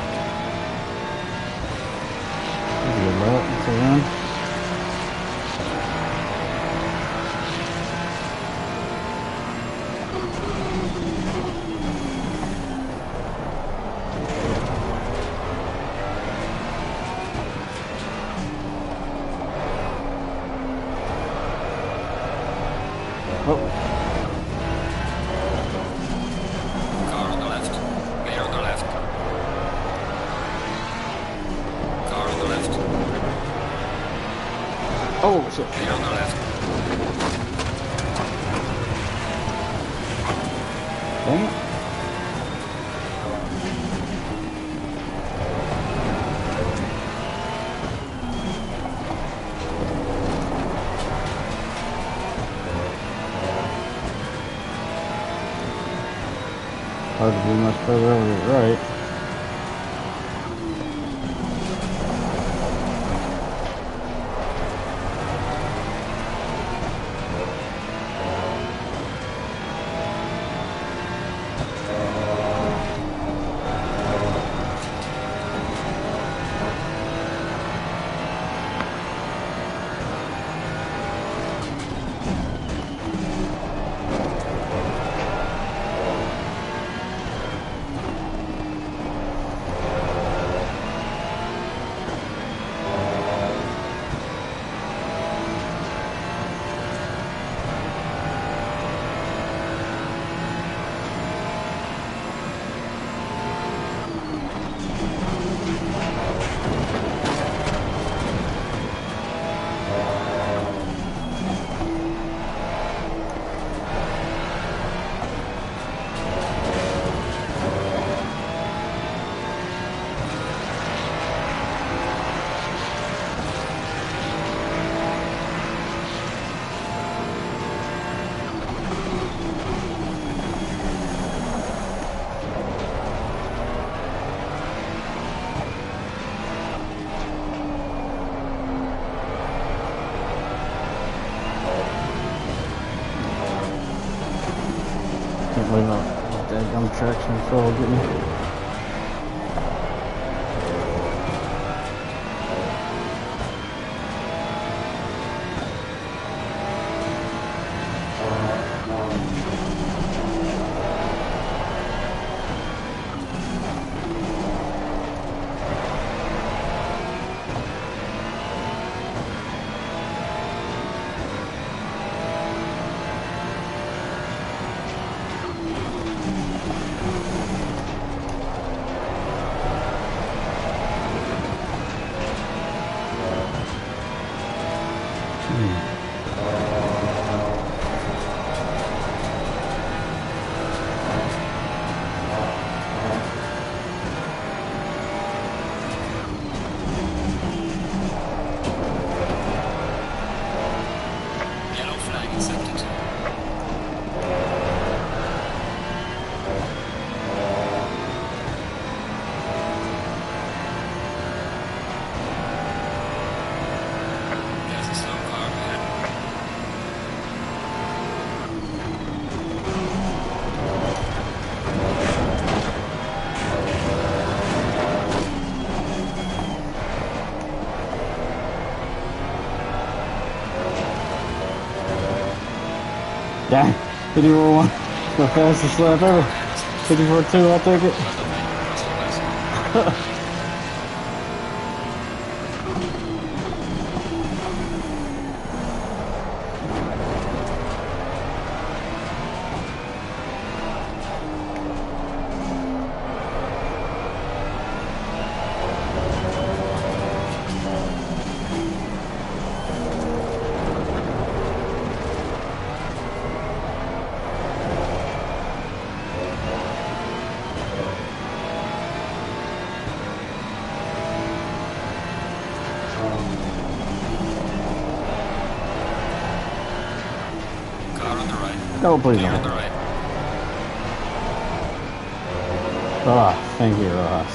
That's a good look. That's a win. Oh. Oh, shit. Clear on the left. Dang it. Hard to be much further over to the right. can't believe how that traction control get me. Yellow flag accepted. There's a slow car ahead. Dang, 54-1, the fastest lap ever. 54-2, I'll take it. Car on the right. No, please Clear on the don't. right. Ah, thank you, Ross.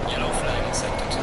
Yellow flag accepted.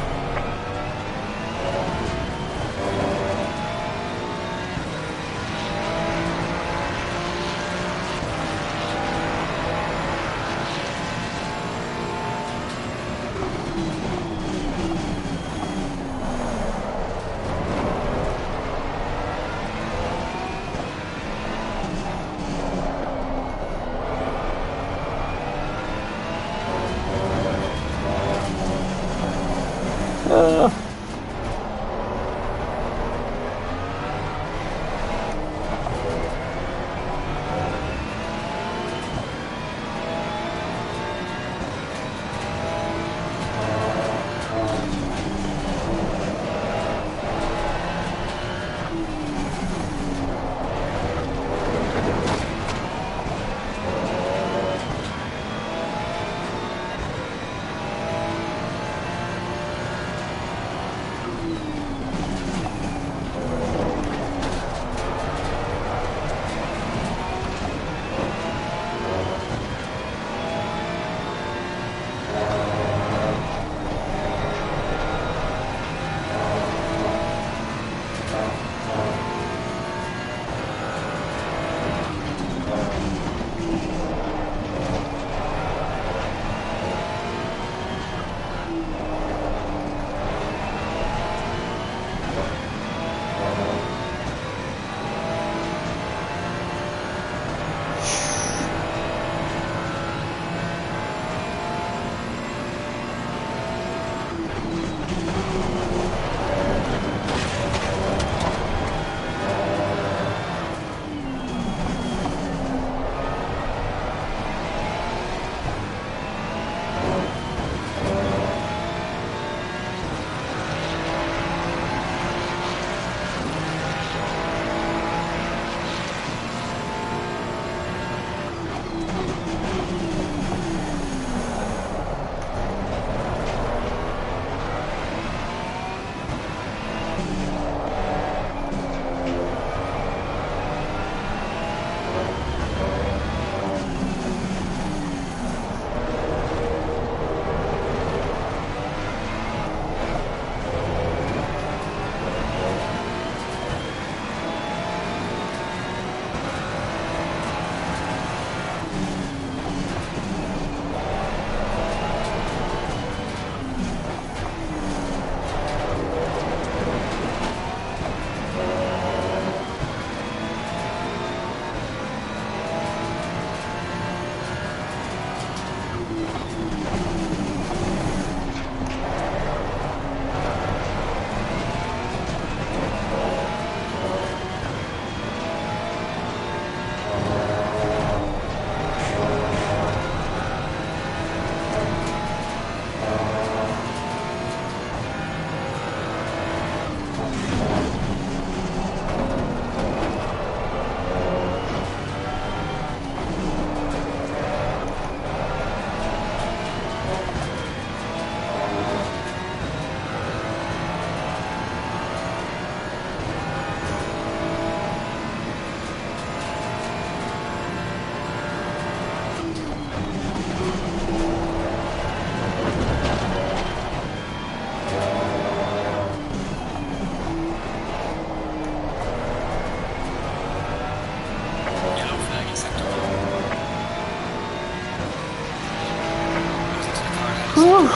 Whew.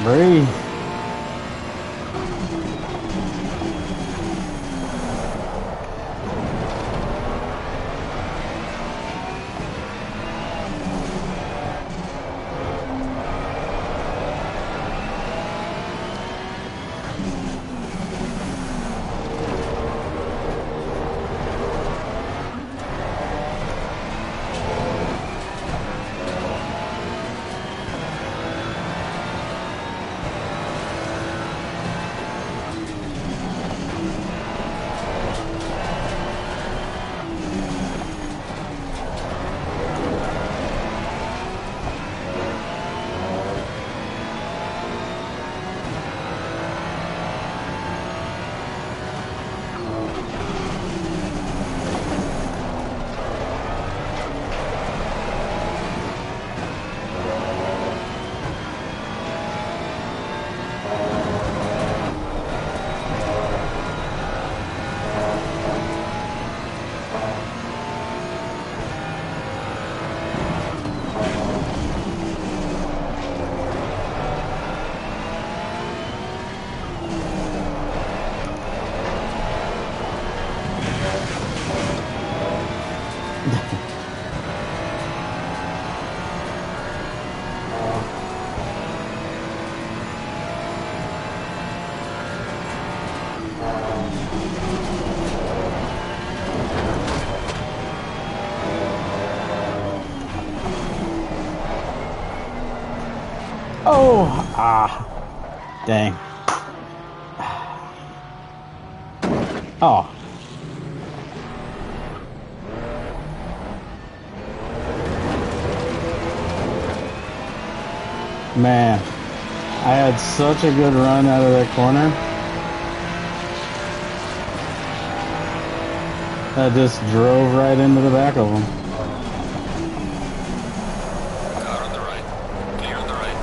Breathe. Oh, dang. Oh. Man, I had such a good run out of that corner. I just drove right into the back of them. Car on the right. Clear on the right.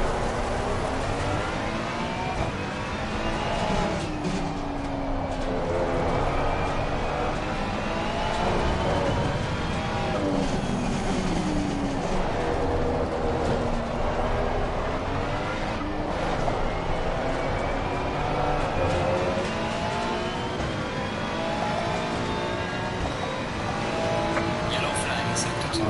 Yellow flag accepted.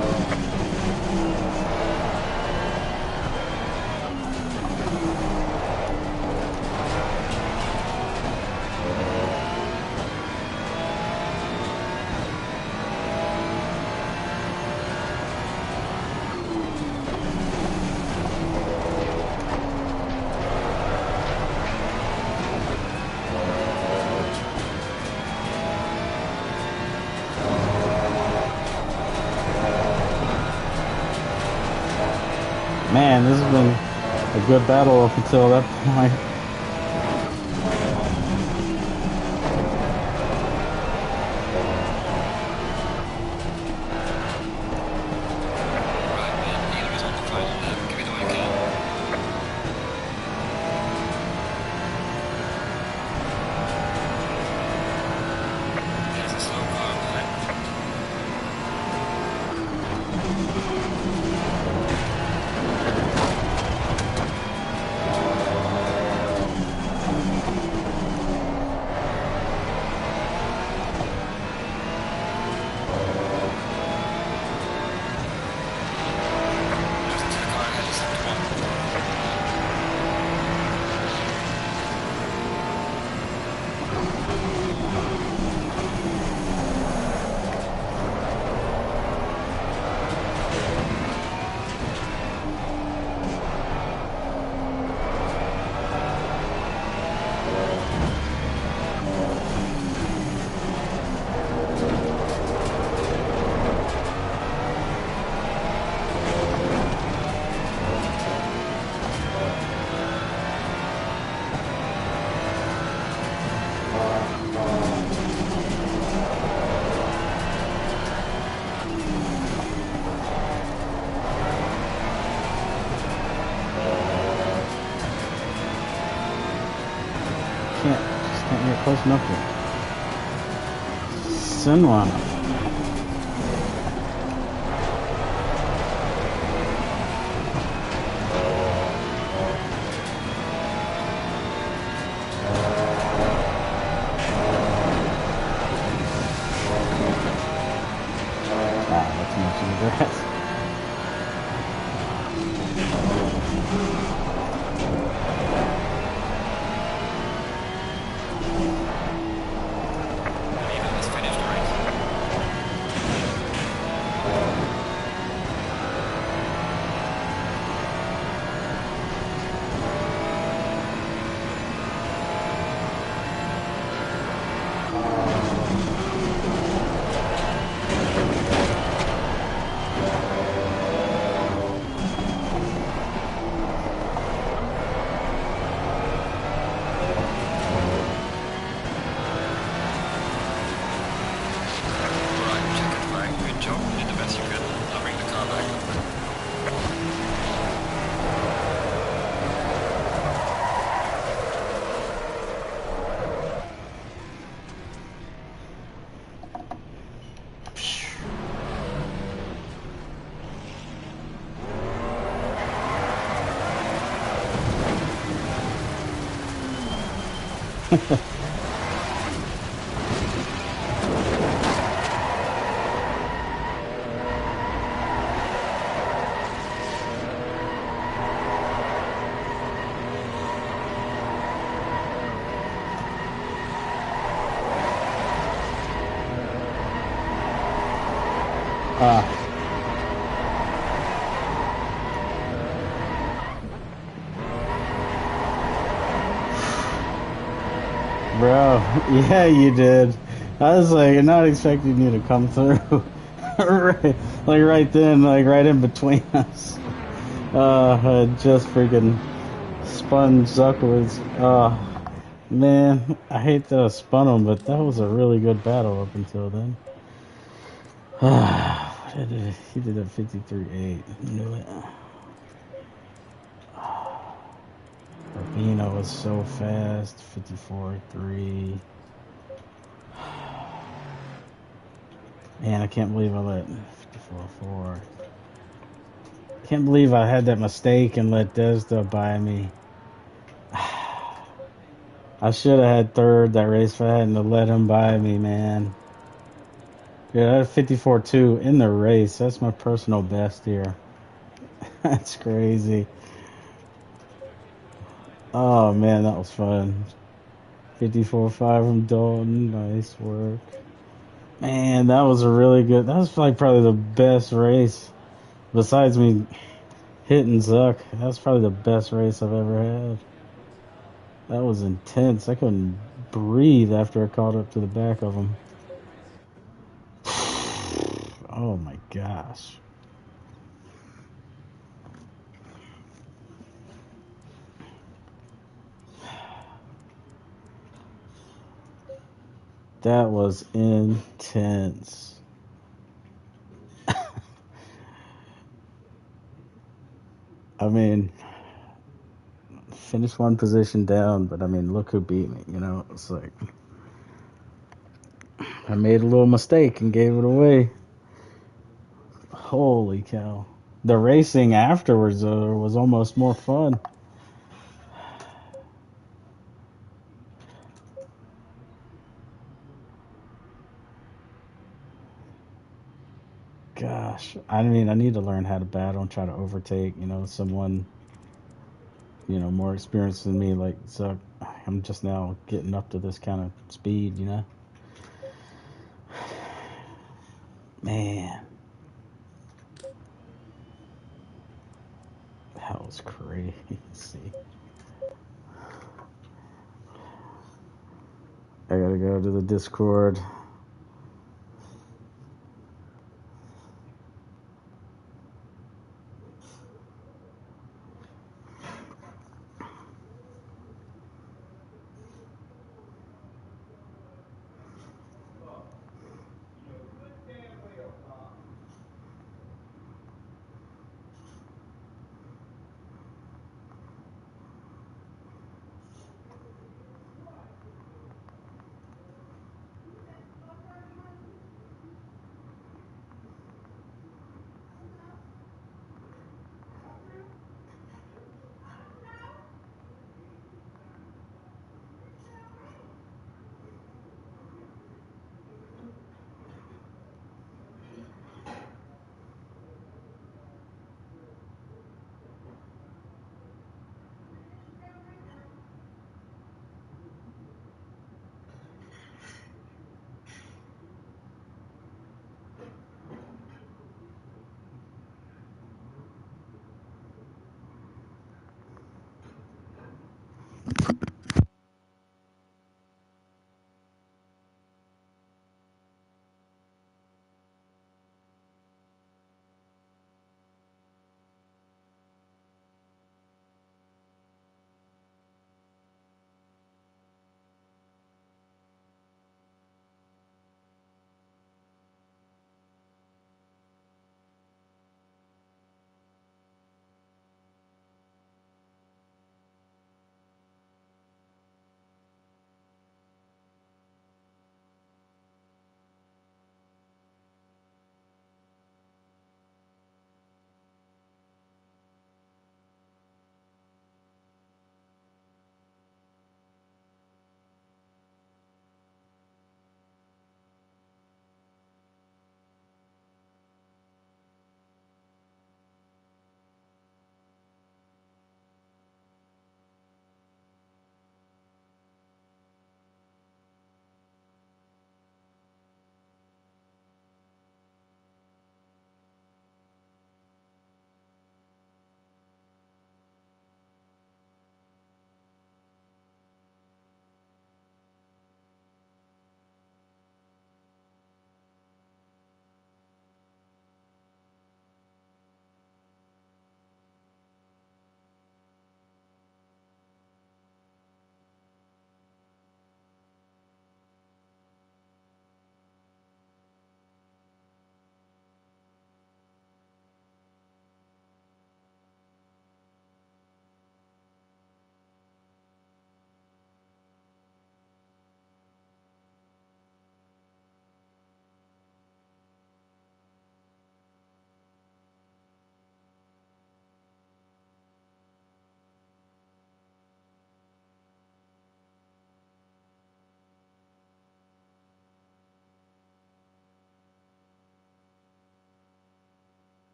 Man, this has been a good battle up until that point. Right, man. Neither is on the final lap. Give it all you can. There's a slow car on the left. Just to the car ahead is left one. Just can't get close enough to send one. Ah, that's too much in the grass. Even let's finish the race. Alright, check it flag. Good job. You did the best you could. I'll bring the car back. Ah. Bro, yeah, you did. I was like, not expecting you to come through. right, like right then, like right in between us. I just freaking spun Zucker's. Man, I hate that I spun him, but that was a really good battle up until then. He did a 53.8. Knew it. Rubino was so fast. 54.3. Man, I can't believe I let 54.4. Can't believe I had that mistake and let Desda buy me. I should have had third that race if I hadn't have let him buy me, man. Yeah, I had 54.2 in the race. That's my personal best here. That's crazy. Oh man, that was fun. 54.5 from Dalton. Nice work. Man, that was a really good. That was like probably the best race. Besides me hitting Zuck, that's probably the best race I've ever had. That was intense. I couldn't breathe after I caught up to the back of him. Oh my gosh. That was intense. I mean, finished one position down, but I mean, look who beat me, you know? It's like, I made a little mistake and gave it away. Holy cow. The racing afterwards was almost more fun. Gosh, I mean, I need to learn how to battle and try to overtake, you know, someone, you know, more experienced than me. Like, so I'm just now getting up to this kind of speed, you know? Man, that was crazy. I gotta go to the Discord.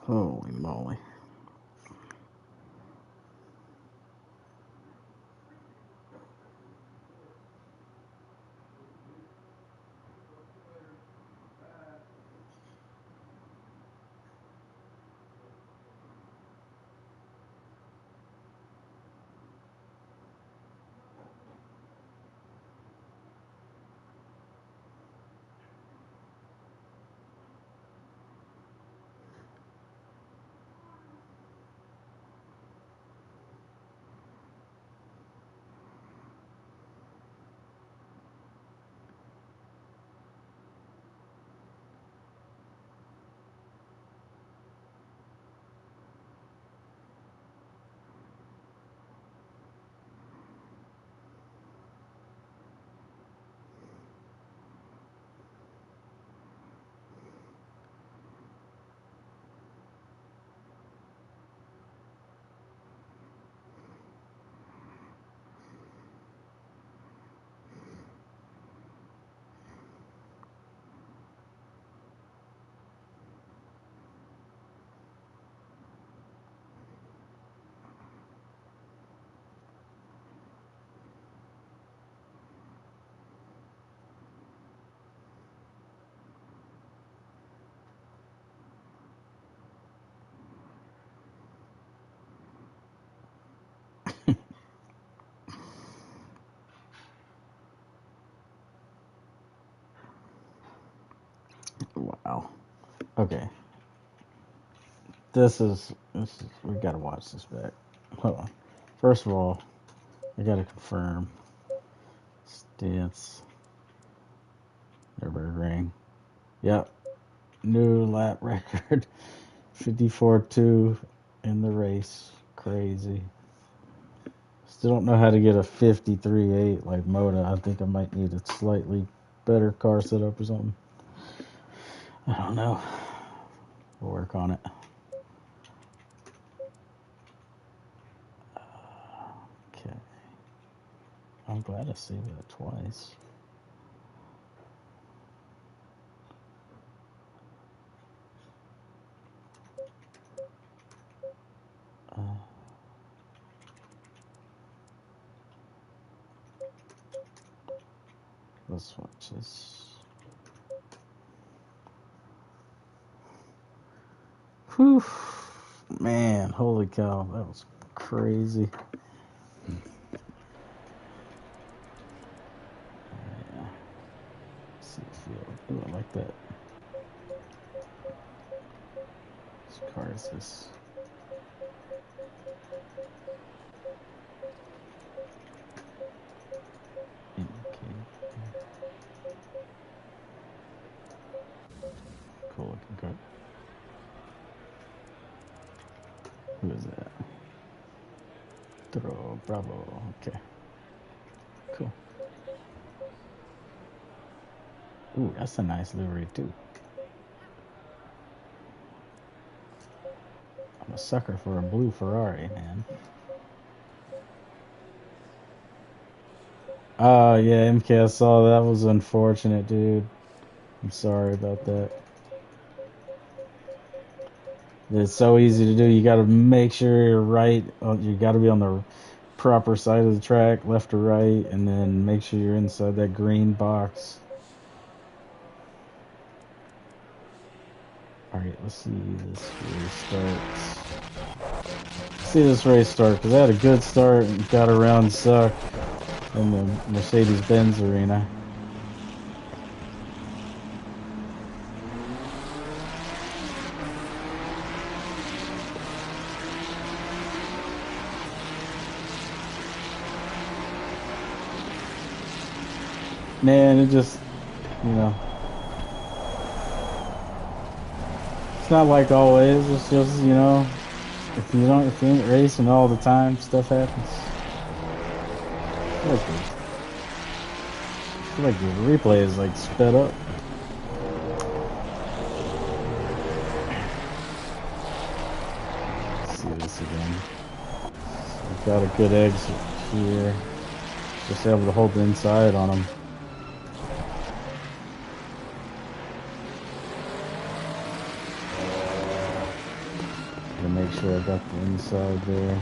Holy moly. Wow. Okay. This is we gotta watch this back. Hold on. First of all, I gotta confirm stance. Nurburgring. Yep. New lap record. 54.2 in the race. Crazy. Still don't know how to get a 53.8 like Moda. I think I might need a slightly better car setup or something. I don't know. We'll work on it. Okay. I'm glad I saved that twice. Let's watch this. Whew. Man, holy cow, that was crazy. Yeah. Let's see if you'll do it like that. Which car is this? Cool looking car. Who is that? Bravo. Okay. Cool. Ooh, that's a nice livery too. I'm a sucker for a blue Ferrari, man. Oh yeah, MK, I saw that. Was unfortunate, dude. I'm sorry about that. It's so easy to do. You got to make sure you're right. You got to be on the proper side of the track, left or right, and then make sure you're inside that green box. All right, let's see this race start. Because I had a good start and got around suck in the Mercedes-Benz arena. Man, it just, it's not like always. It's just, if you ain't racing all the time, stuff happens. I feel like the replay is like sped up. Let's see this again. So we've got a good exit here. Just able to hold the inside on them. sure I got the inside there.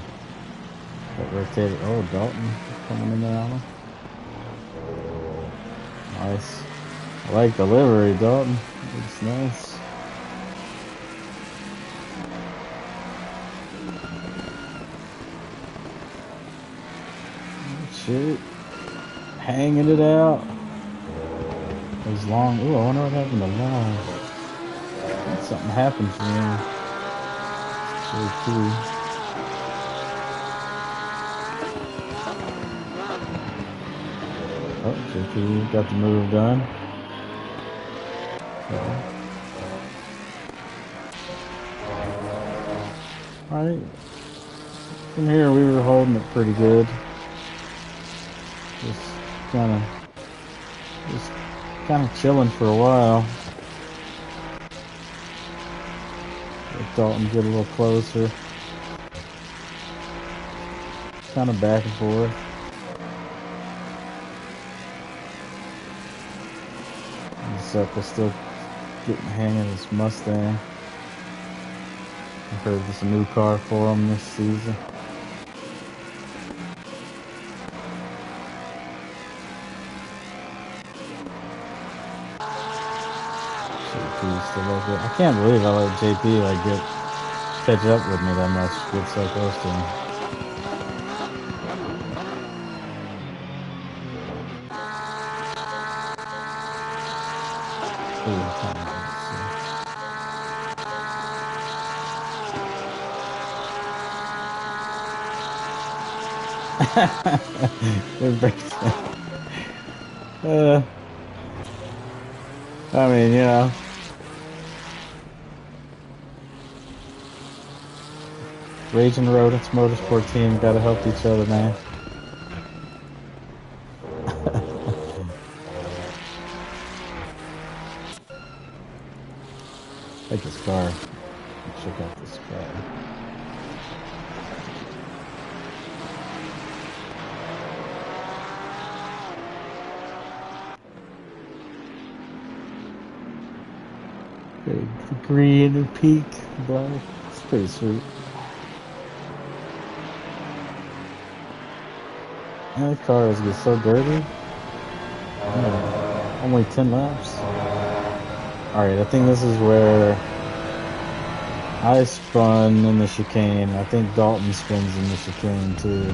That rotated. Oh, Dalton coming in there on him. Nice. I like the livery, Dalton. Looks nice. Shit. Hanging it out. Those long. Ooh, I wonder what happened to long. Something happened for me. JP. Oh, JP got the move done. Alright. From here, we were holding it pretty good. Just kind of chilling for a while. Let Dalton get a little closer. Kind of back and forth. And Zucker's still getting the hang of this Mustang. I heard there's a new car for him this season. Still like it. I can't believe I let JP like catch up with me that much. Get so close to him. I mean, you know. Raging Rodents Motorsport team gotta help each other, man. Like this car. Check out this car. Big green peak black. It's pretty sweet. And the cars get so dirty. Only 10 laps. Alright, I think this is where I spun in the chicane. I think Dalton spins in the chicane too.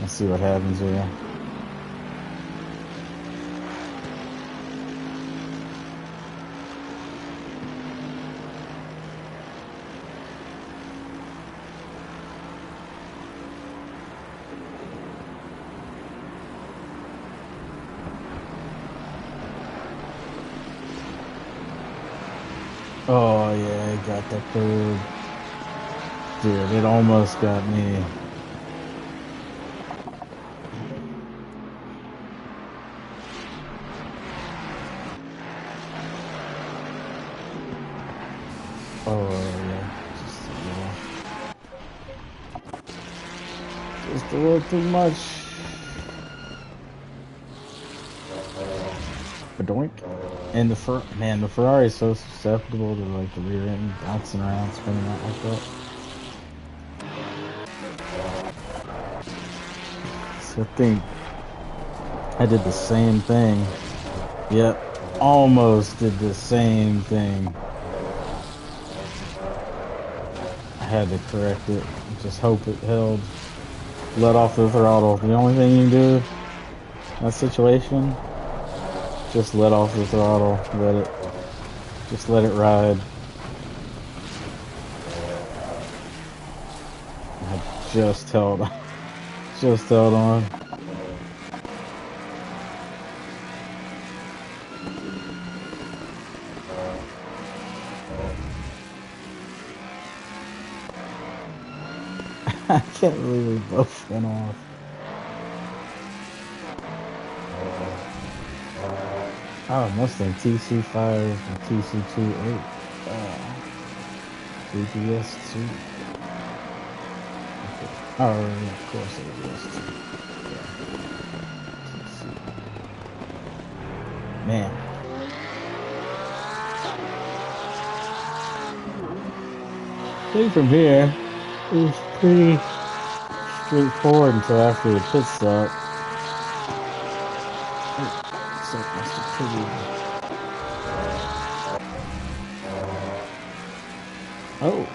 Let's see what happens here. Oh yeah, I got that curve. Dude, it almost got me. Oh yeah, just a little too much. Badoink. And the Ferrari is so susceptible to like the rear end bouncing around, spinning out like that. So I think I did the same thing. Yep, almost did the same thing. I had to correct it. Just hope it held. Let off the throttle. The only thing you can do in that situation. Just let off the throttle, just let it ride. I just held on. I can't believe we both went off. Oh, Mustang TC5 and TC28. ABS 2. Okay. Oh, yeah, of course ABS 2. Yeah. Man. thing from here is pretty straightforward until after the pit stop. So must have triggered. Oh.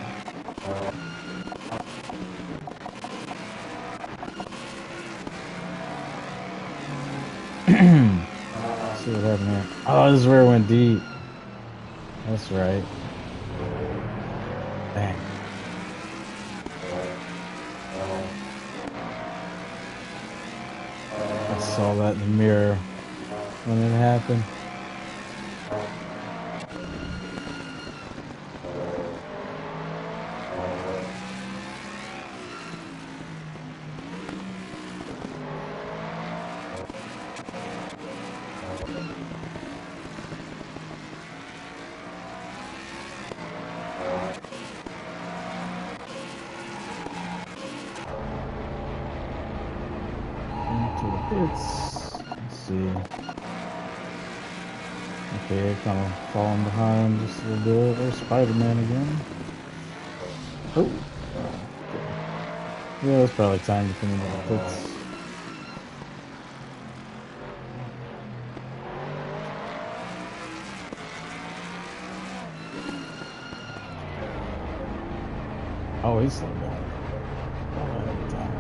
See what happened there. Oh, this is where it went deep. That's right. Dang. I saw that in the mirror when it happened. Into the pits. Let's see. Okay, kind of falling behind just a little bit. There's Spider-Man again. Oh. Okay. Yeah, it's probably time to come into the pits. Oh, he's slowed down. Oh, every time.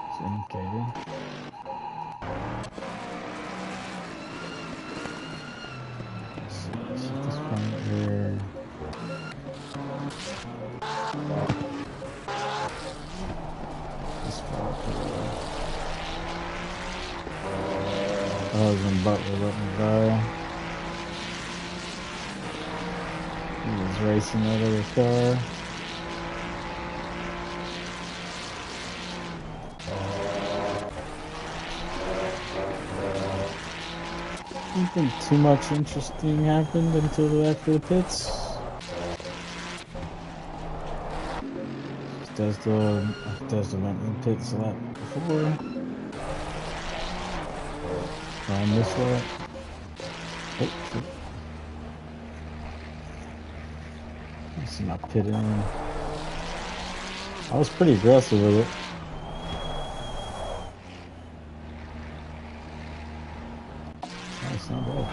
It's indicated. Let's see, at this point here. This far through. Oh, then Butler let me by. He was racing that other car. I don't think too much interesting happened until after the pits. Does the went in pits a lot before. On this way. Oh, shit. Let's not pit in. I was pretty aggressive with it. That's not bad.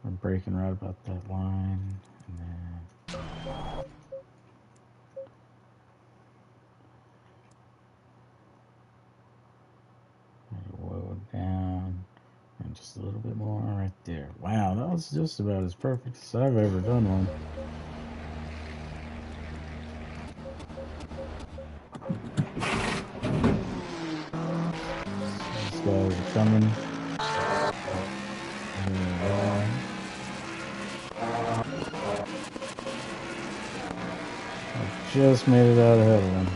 We're braking right about that line, and then low down, and just a little bit more right there. Wow, that was just about as perfect as I've ever done one. These guys are coming. Just made it out ahead of them.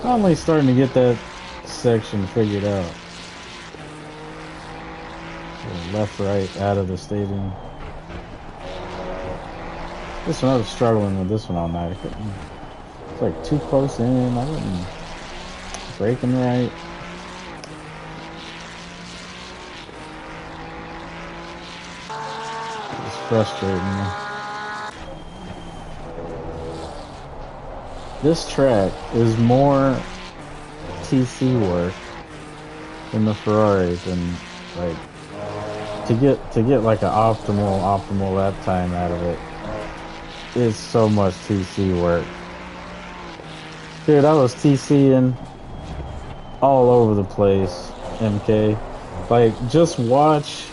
Finally starting to get that section figured out. Left, right, out of the stadium. This one, I was struggling with this one all night. It's like too close in. I wasn't braking right. It's frustrating me. This track is more TC work than the Ferraris, and like to get like an optimal lap time out of it. It's so much TC work. Dude, I was TCing all over the place, MK. Like, just watch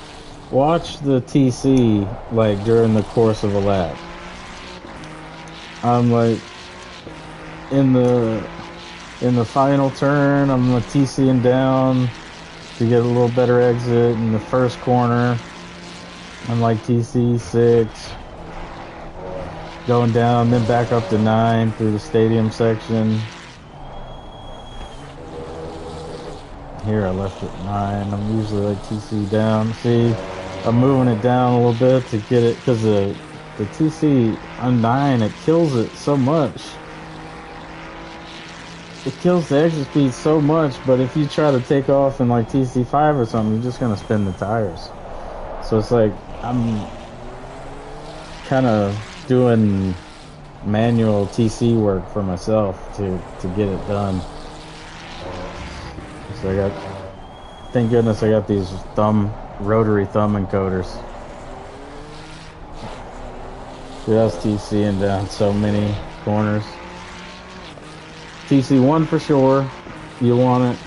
the TC, like, during the course of a lap. I'm like, in the final turn, I'm like TCing down to get a little better exit. In the first corner, I'm like TC 6. going down, then back up to 9 through the stadium section. Here I left it 9. I'm usually like TC down. See, I'm moving it down a little bit to get it, because the TC on 9, it kills it so much. It kills the exit speed so much, but if you try to take off in like TC5 or something, you're just going to spin the tires. So it's like, I'm kind of doing manual TC work for myself to get it done. So I got, thank goodness I got these rotary thumb encoders. Just TCing down so many corners. TC1 for sure, you want it,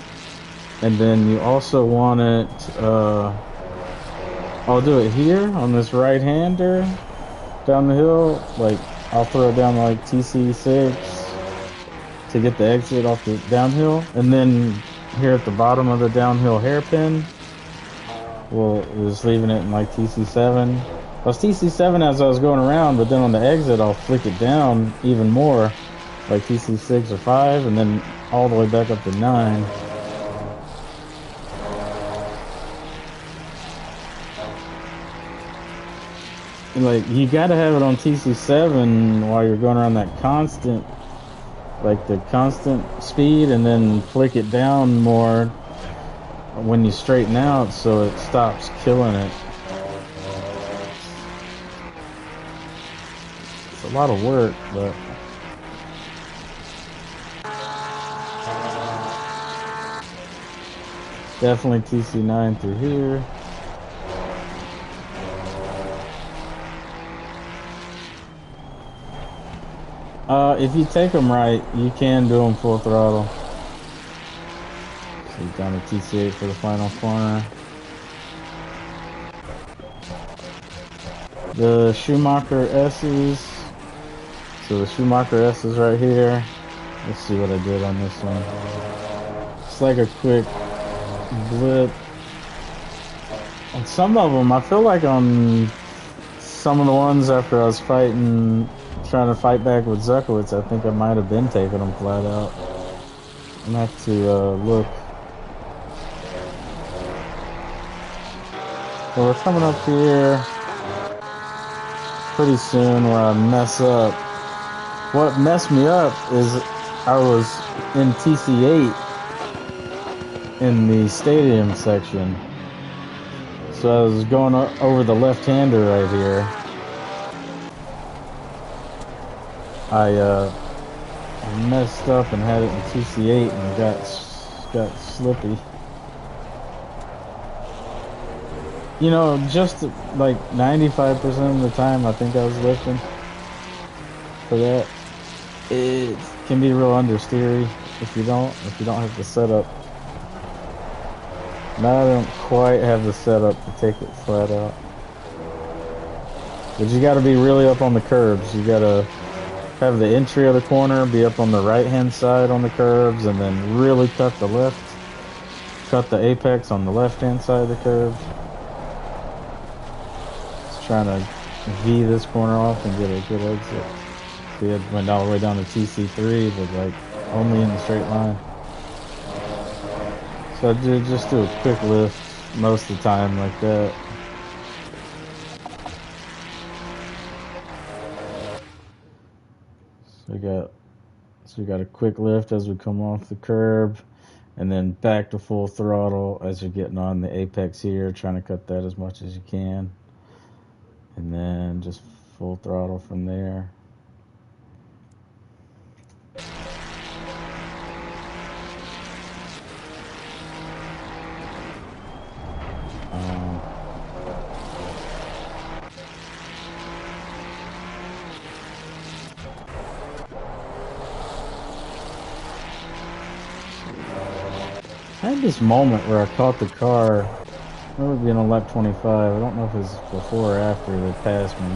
and then you also want it, I'll do it here on this right hander down the hill, like I'll throw it down like TC6 to get the exit off the downhill, and then here at the bottom of the downhill hairpin, well, just leaving it in like TC7. I was TC7 as I was going around, but then on the exit I'll flick it down even more, like TC6 or 5, and then all the way back up to 9. And like, you gotta have it on TC7 while you're going around that constant, like the constant speed, and then flick it down more when you straighten out so it stops killing it. It's a lot of work, but definitely TC9 through here. If you take them right, you can do them full throttle. So down to TC8 for the final corner. The Schumacher S's. So the Schumacher S is right here. Let's see what I did on this one. It's like a quick blip. On some of them, I feel like on some of the ones after I was trying to fight back with Zuckowitz, I think I might have been taking them flat out. I'm gonna have to look. So we're coming up here pretty soon where I mess up. What messed me up is I was in TC8 in the stadium section. So I was going over the left-hander right here. I messed up and had it in TC8 and got slippy. You know, just like 95% of the time I think I was lifting for that. It can be real understeery if you don't have the setup. Now I don't quite have the setup to take it flat out. But you gotta be really up on the curbs. You gotta have the entry of the corner be up on the right hand side on the curbs, and then really cut the the apex on the left hand side of the curve. Just trying to V this corner off and get a good exit. See, it went all the way down to TC3, but like only in the straight line. So I did just do a quick lift most of the time like that. So we got a quick lift as we come off the curb, and then back to full throttle as you're getting on the apex here, trying to cut that as much as you can. And then just full throttle from there. I had this moment where I caught the car. I remember being on lap 25. I don't know if it was before or after they passed me.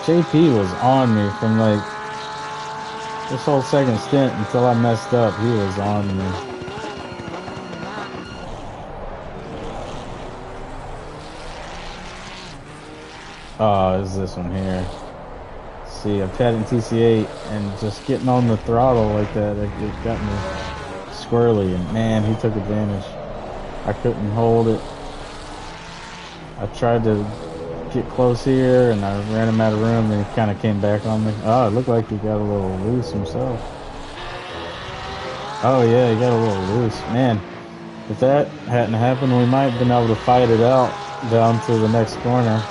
JP was on me from like this whole second stint until I messed up. He was on me. Oh, is this one here? See, I'm heading TC8 and just getting on the throttle like that, it got me squirrely, and man, he took advantage. I couldn't hold it. I tried to get close here and I ran him out of room and he kind of came back on me. Oh, it looked like he got a little loose himself. Oh yeah, he got a little loose. Man, if that hadn't happened, we might have been able to fight it out down to the next corner.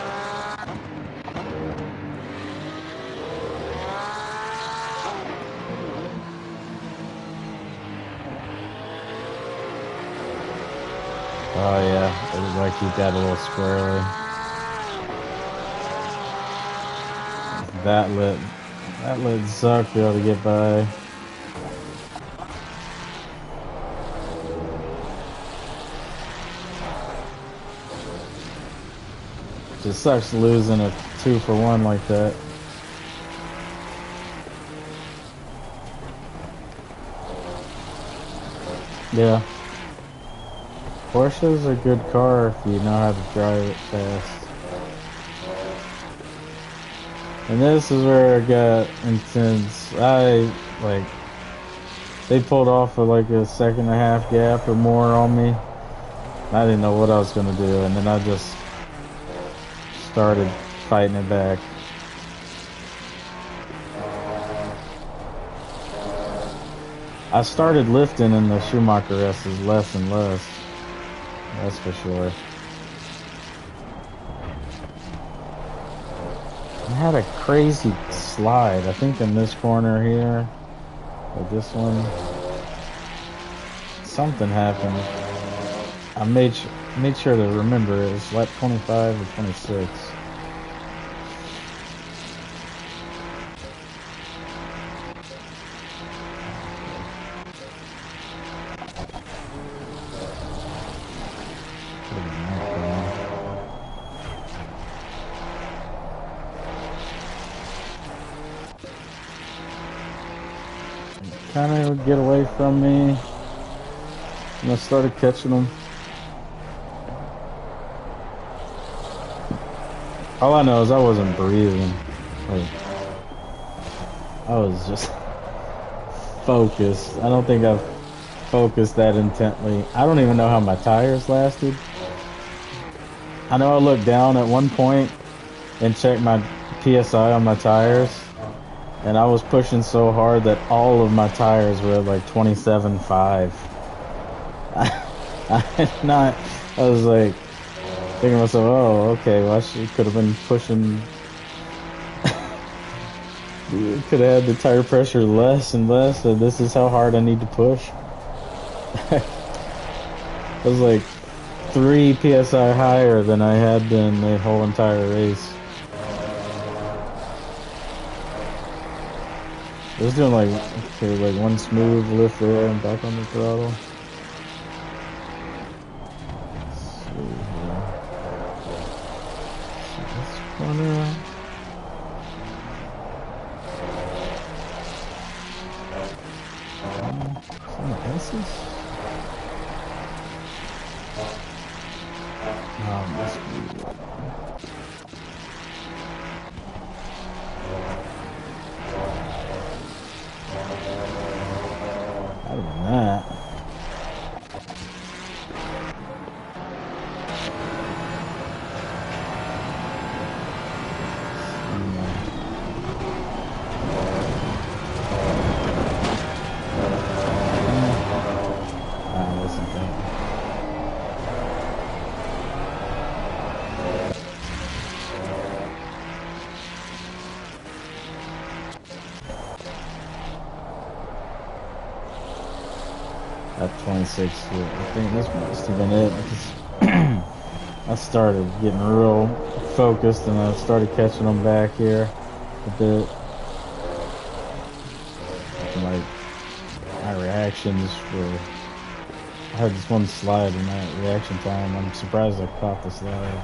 Oh yeah, it looked like he got a little squirrely. That let Zuck be able to get by. Just sucks losing a 2-for-1 like that. Yeah. Porsche's a good car if you know how to drive it fast. And this is where it got intense. They pulled off like a 1.5 second gap or more on me. I didn't know what I was gonna do, and then I just started fighting it back. I started lifting in the Schumacher S's less and less. That's for sure. I had a crazy slide. I think in this corner here, or this one, something happened. I made sure to remember it was lap 25 or 26. Kind of get away from me, and I started catching them. All I know is I wasn't breathing. Like, I was just focused. I don't think I've focused that intently. I don't even know how my tires lasted. I know I looked down at one point and checked my PSI on my tires, and I was pushing so hard that all of my tires were at like 27.5. I was like thinking to myself, oh, okay, well, I could have been pushing, could have had the tire pressure less and less, and this is how hard I need to push. It was like 3 PSI higher than I had been the whole entire race. I was doing like one smooth lift there and back on the throttle. Let's see here. So this corner. Some S's? Must be. Other than that. At 26, I think this must have been it, because I started getting real focused and I started catching them back here a bit. Like, my reactions were, I had this one slide in that reaction time. I'm surprised I caught the slide,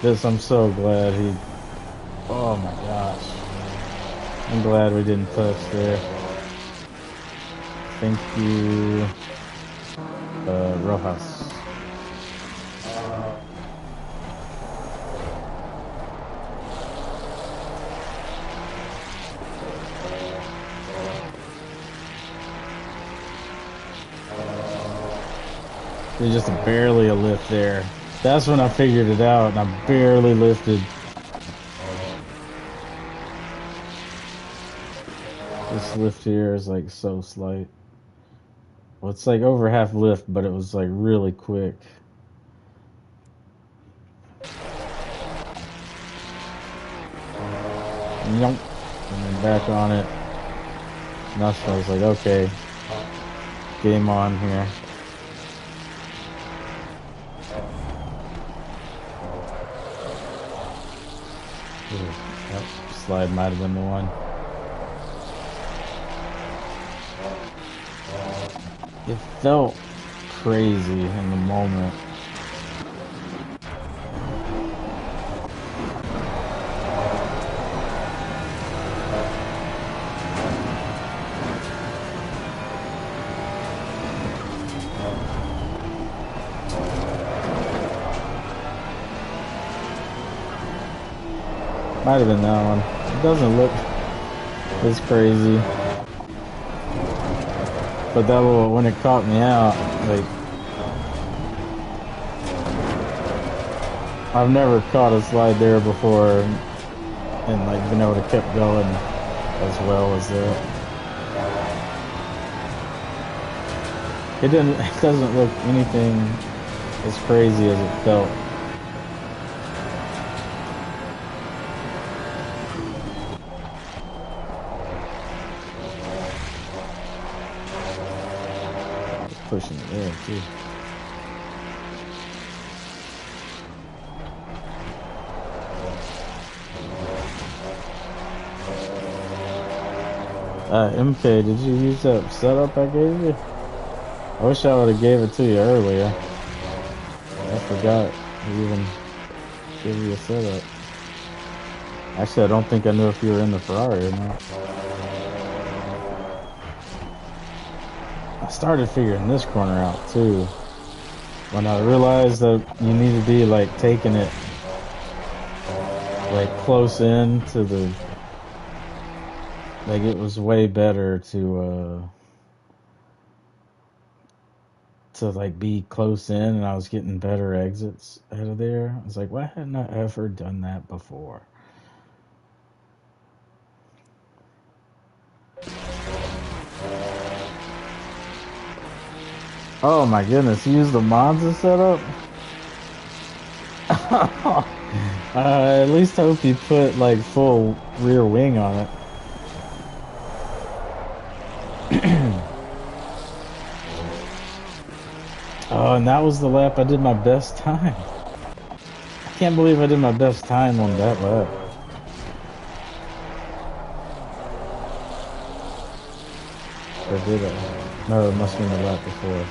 but I'm so glad oh my gosh. I'm glad we didn't touch there. Thank you, Rojas. There's just barely a lift there. That's when I figured it out, and I barely lifted. This lift here is like so slight. Well, it's like over half lift, but it was like really quick. Nope. And then back on it. And that's when I was like, okay, game on here. Ooh, yep, slide might have been the one. It felt crazy in the moment. Might have been that one. It doesn't look as crazy. But that little, when it caught me out, like, I've never caught a slide there before and like been able to keep going as well as that. It doesn't look anything as crazy as it felt. Pushing it there too. MK, did you use that setup I gave you? I wish I would have gave it to you earlier. I forgot to even give you a setup. Actually, I don't think I knew if you were in the Ferrari or not. I started figuring this corner out too when I realized that you need to be like taking it like close in to the, like it was way better to like be close in, and I was getting better exits out of there. I was like, why hadn't I ever done that before? Oh my goodness, you used the Monza setup? I at least hope you put like full rear wing on it. Oh, and that was the lap I did my best time. I can't believe I did my best time on that lap. Or did I? No, it must have been the lap before.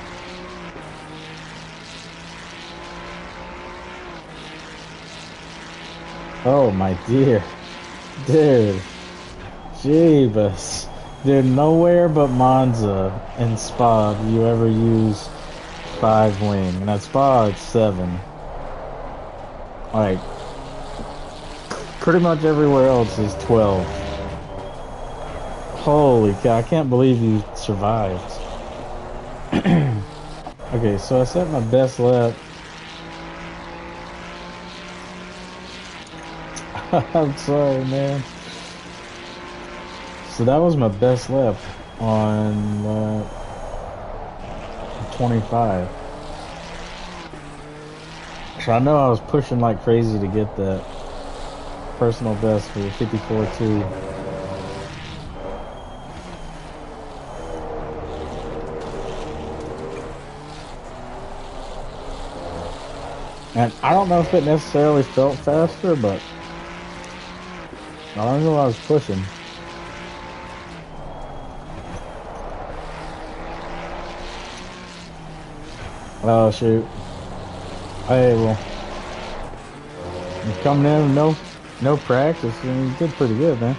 Oh my dear. Dude. Jeebus. Dude, nowhere but Monza and Spa do you ever use 5 wing. And at Spa it's 7. Like, pretty much everywhere else is 12. Holy cow, I can't believe you survived. Okay, so I set my best lap. I'm sorry, man. So that was my best lap on 25. So I know I was pushing like crazy to get that personal best for the 54.2. And I don't know if it necessarily felt faster, but I don't know, I was pushing. Oh shoot. Hey, well, you're coming in with no practice, and you did pretty good, man.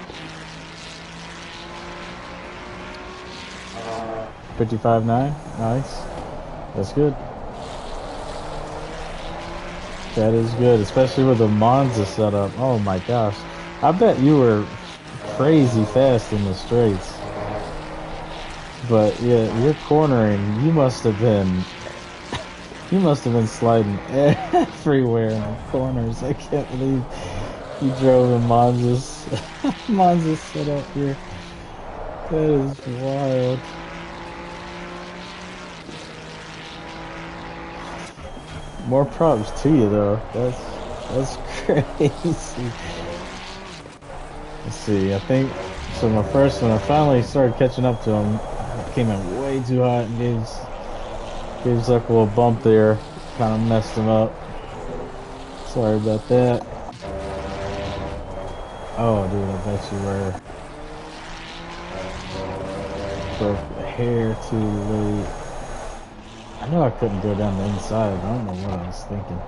55.9, nice. That's good. That is good, especially with the Monza setup. Oh my gosh. I bet you were crazy fast in the straights. But yeah, your cornering, you must have been You must have been sliding everywhere in the corners. I can't believe you drove in Monza's Monza's setup here. That is wild. More props to you though. That's crazy. Let's see. I think so. My first one, I finally started catching up to him. I came in way too hot and gave Zuck a little bump there. Kind of messed him up. Sorry about that. Oh, dude, I bet you were broke a hair too late. I know I couldn't go down the inside. I don't know what I was thinking.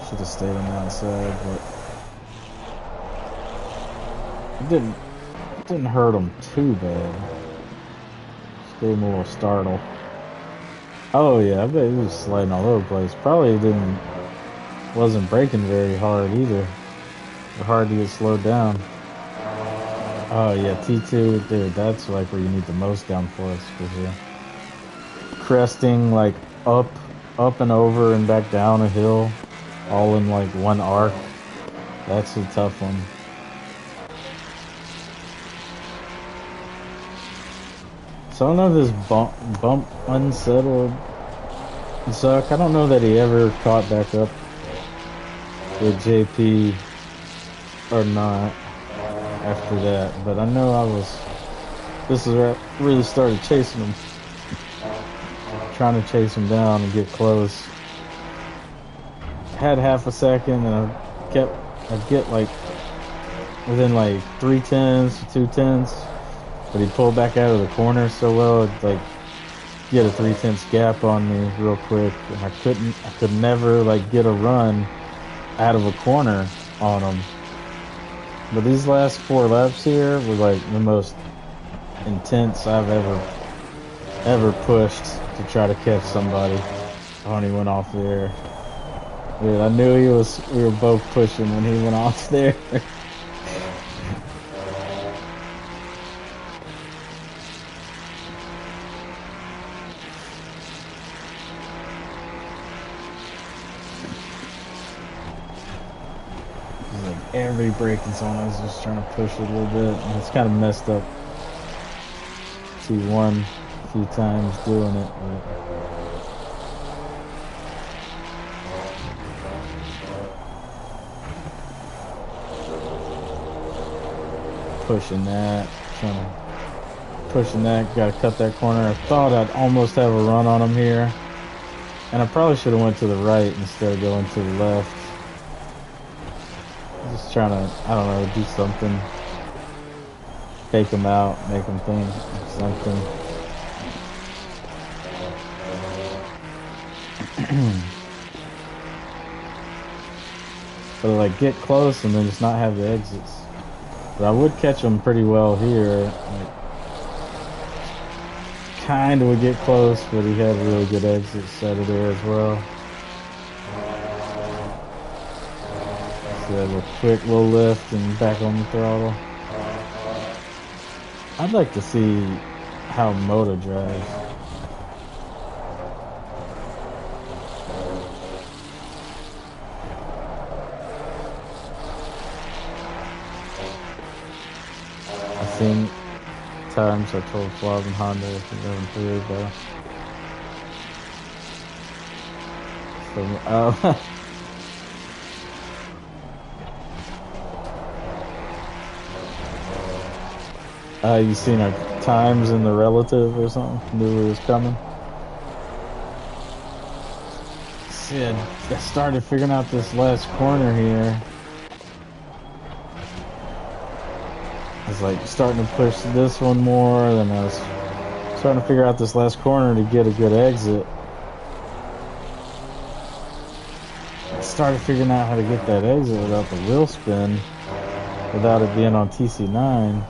Should have stayed on the outside, but it didn't hurt him too bad. Just gave him a little startle. Oh yeah, I bet he was sliding all over the place. Probably wasn't braking very hard either. Hard to get slowed down. Oh yeah, T2, dude, that's like where you need the most downforce for sure. Cresting like up and over and back down a hill, all in like one arc. That's a tough one. So I don't know if this bump unsettled Zuck. I don't know that he ever caught back up with JP or not after that, but I know this is where I really started chasing him, trying to chase him down and get close. Had half a second and I'd get like within like 3/10 to 2/10, but he pulled back out of the corner so well, it'd like get a 3/10 gap on me real quick, and I could never like get a run out of a corner on him. But these last 4 laps here were like the most intense I've ever pushed to try to catch somebody. Oh, and he went off there. Dude, I knew we were both pushing when he went off there. Every braking zone I was just trying to push it a little bit, and it's kind of messed up T1 a few times doing it, pushing that, gotta cut that corner. I thought I'd almost have a run on him here, and I probably should have went to the right instead of going to the left. Just trying to, I don't know, do something. Take him out, make him think something. But like get close and then just not have the exits. But I would catch him pretty well here. Like, kind of would get close, but he had really good exits out of there as well. A quick little lift and back on the throttle. I'd like to see how Moto drives. I've seen times I told Flav and Honda if they're going through, but so, you seen our times in the relative or something? Knew it was coming? See, I started figuring out this last corner here. I was like starting to push this one more, then I was starting to figure out this last corner to get a good exit. I started figuring out how to get that exit without the wheel spin, without it being on TC9.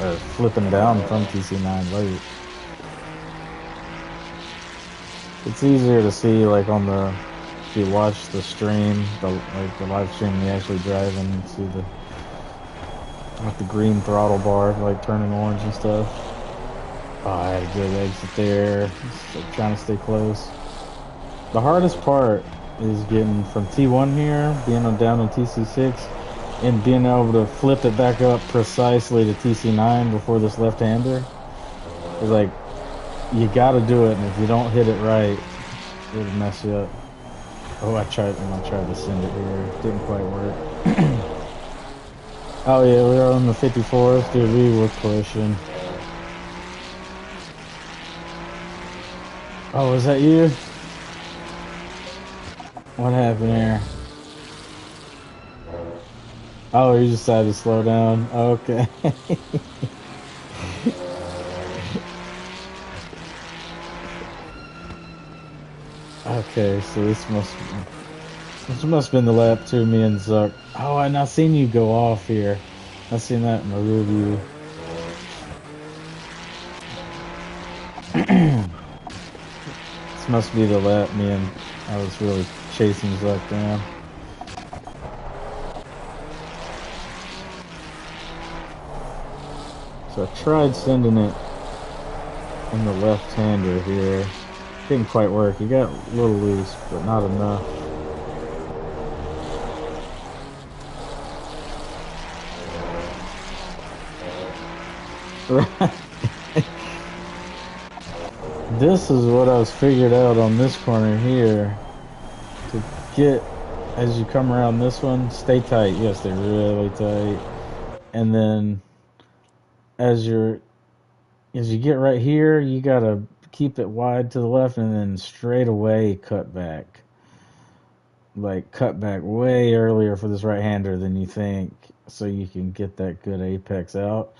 Or flipping down from TC9 late. It's easier to see like on the, if you watch the stream, the live stream, you actually drive and see With the green throttle bar, like turning orange and stuff. Oh, I had a good exit there. Just, like, trying to stay close. The hardest part is getting from T1 here, being down on TC6, and being able to flip it back up precisely to TC9 before this left-hander. It's like, you gotta do it, and if you don't hit it right, it'll mess you up. Oh, I tried to send it here. Didn't quite work. Oh yeah, we are on the 54th, dude. We were pushing. Oh, is that you? What happened here? Oh, you decided to slow down. Okay. Okay, so this must have been the lap to me and Zuck. Oh, I not seen you go off here. I seen that in my review. This must be the lap me and I was really chasing Zuck down. So I tried sending it in the left-hander here. Didn't quite work. He got a little loose, but not enough. This is what I was figured out on this corner here. To get, as you come around this one, stay tight. You gotta stay really tight. And then as you get right here, you gotta keep it wide to the left and then straight away cut back. Like cut back way earlier for this right-hander than you think, so you can get that good apex out.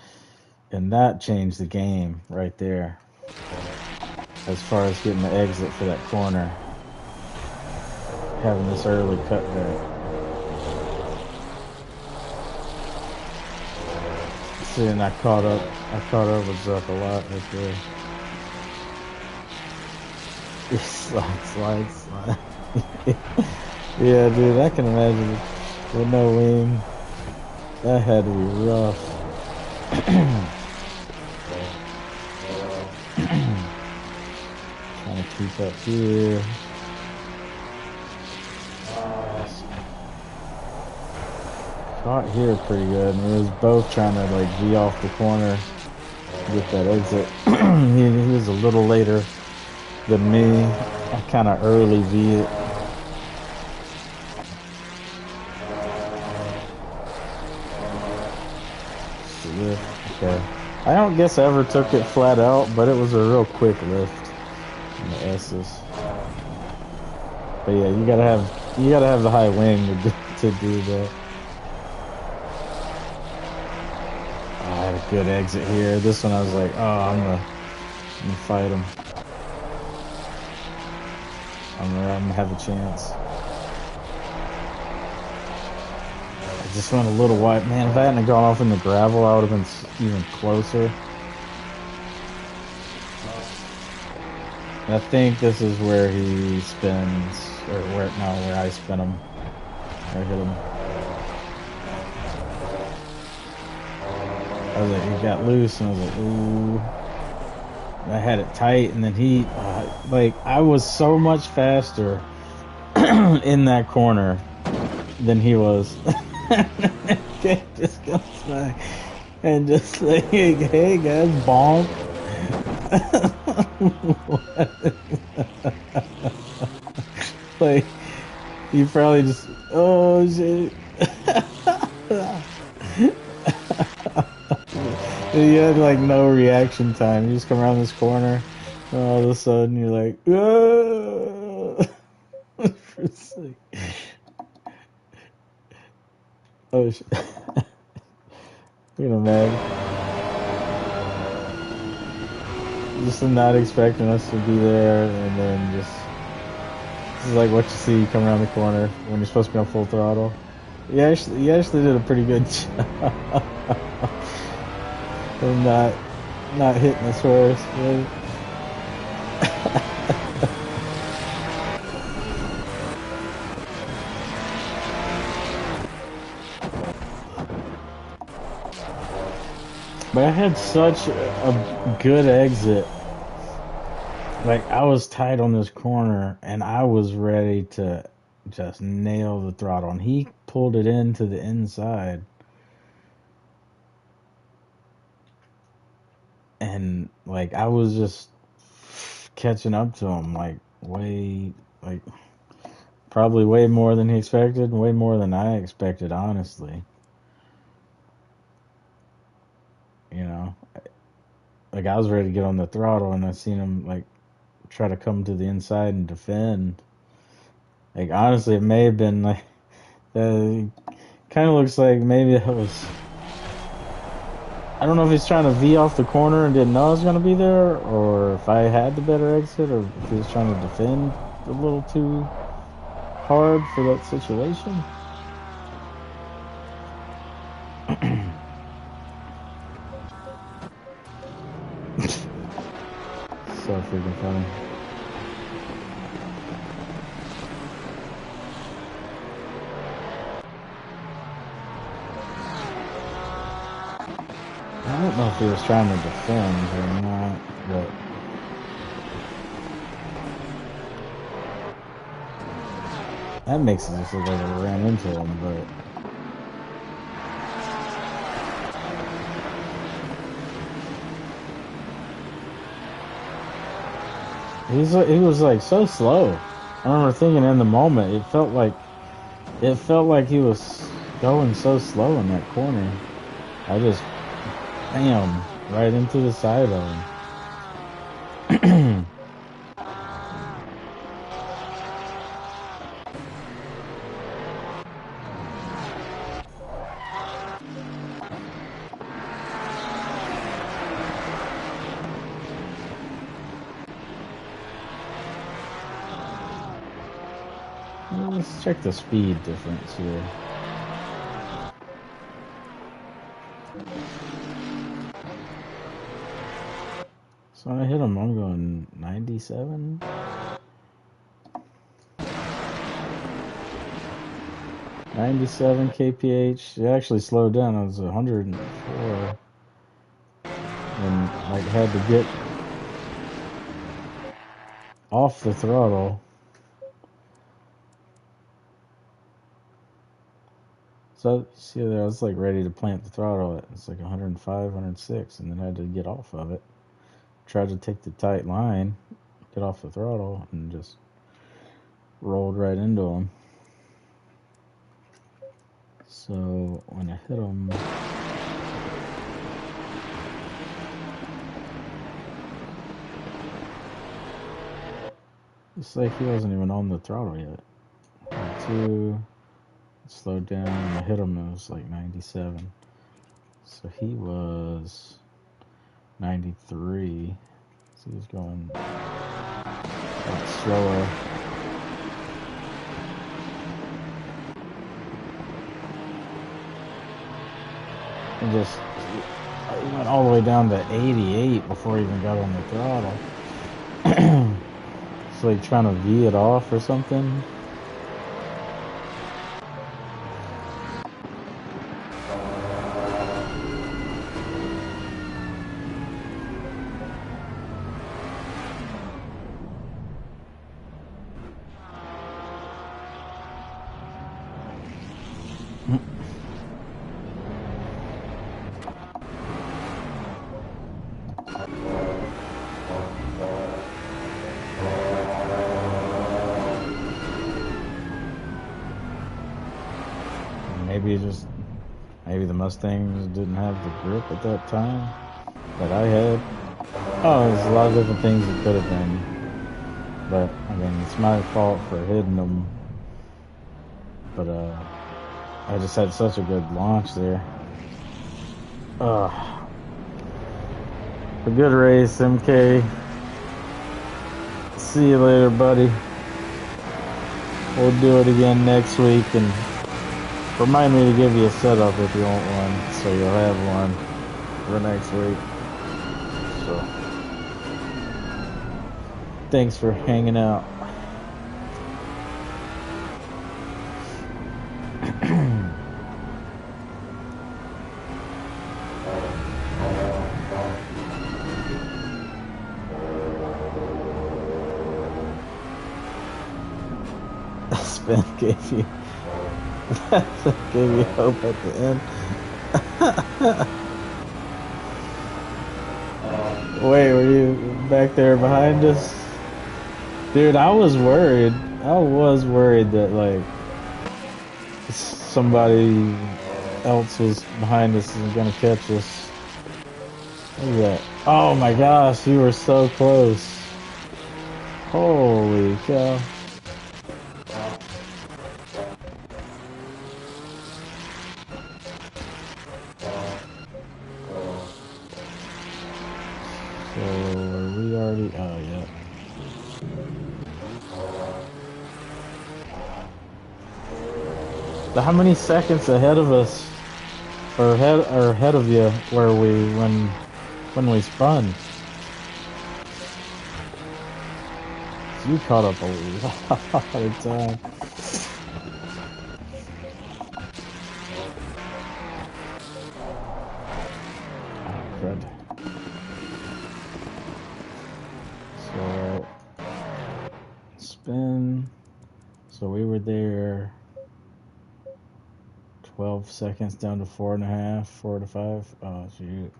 And that changed the game right there. As far as getting the exit for that corner. Having this early cutback. See, and I caught up with Zuck a lot right there. Slide. Yeah, dude, I can imagine with no wing. That had to be rough. Trying to keep up here. Caught here pretty good, and we was both trying to like V off the corner, get that exit. he was a little later than me. I kind of early V it. Okay. I don't guess I ever took it flat out, but it was a real quick lift in the S's. But yeah, you gotta have the high wing to do that. Oh, I had a good exit here. This one I was like, oh, I'm gonna fight him. I'm gonna have a chance. I just went a little wide. Man, if I hadn't gone off in the gravel, I would have been even closer. And I think this is where he spins, or where I spin him. I hit him. I was like, he got loose, and I was like, ooh. I had it tight, and then he, like, I was so much faster in that corner than he was. Okay, just comes back and just like, hey guys, bonk. Like, you probably just, oh shit. You had like no reaction time. You just come around this corner, and all of a sudden you're like, oh. Oh shit. You know, man. Just not expecting us to be there, and then just, this is like what you see come around the corner when you're supposed to be on full throttle. You actually did a pretty good job of not hitting us first, right? But I had such a good exit. Like, I was tight on this corner, and I was ready to just nail the throttle. And he pulled it into the inside. And, like, I was just catching up to him, like, probably way more than he expected, way more than I expected, honestly. You know? Like, I was ready to get on the throttle, and I seen him, like, try to come to the inside and defend. Like, honestly, it may have been, like, kind of looks like maybe it was... I don't know if he's trying to V off the corner and didn't know I was going to be there, or if I had the better exit, or if he was trying to defend a little too hard for that situation. So freaking funny. I don't know if he was trying to defend or not, but that makes it just look like I ran into him, but he was like so slow. I remember thinking in the moment, it felt like he was going so slow in that corner. I just bam right into the side of him. Let's check the speed difference here. So when I hit him, I'm going 97. 97 kph. It actually slowed down. It was 104. And like had to get off the throttle. So see there, I was like ready to plant the throttle. It's like 105, 106, and then I had to get off of it. Tried to take the tight line, get off the throttle, and just rolled right into him. So when I hit him, it's like he wasn't even on the throttle yet. 2, slowed down, and I hit him, it was like 97. So he was 93. So he was going a lot slower. And just he went all the way down to 88 before he even got on the throttle. It's like trying to V it off or something. Maybe the Mustang didn't have the grip at that time that I had. Oh, there's a lot of different things it could have been. But, I mean, it's my fault for hitting them. But, I just had such a good launch there. A good race, MK. See you later, buddy. We'll do it again next week, and remind me to give you a setup if you want one, so you'll have one for next week. So, thanks for hanging out. spin gave you gave you hope at the end. Wait, were you back there behind us? Dude, I was worried. I was worried that, like, somebody else was behind us and gonna catch us. Look at that. Oh my gosh, you were so close. Holy cow. So, are we already... Oh, yeah. So how many seconds ahead of us, or ahead of you, were we when we spun? So you caught up a lot of time. Oh, crud. So, spin. So we were there 12 seconds down to 4.5, 4 to 5. Oh, shoot.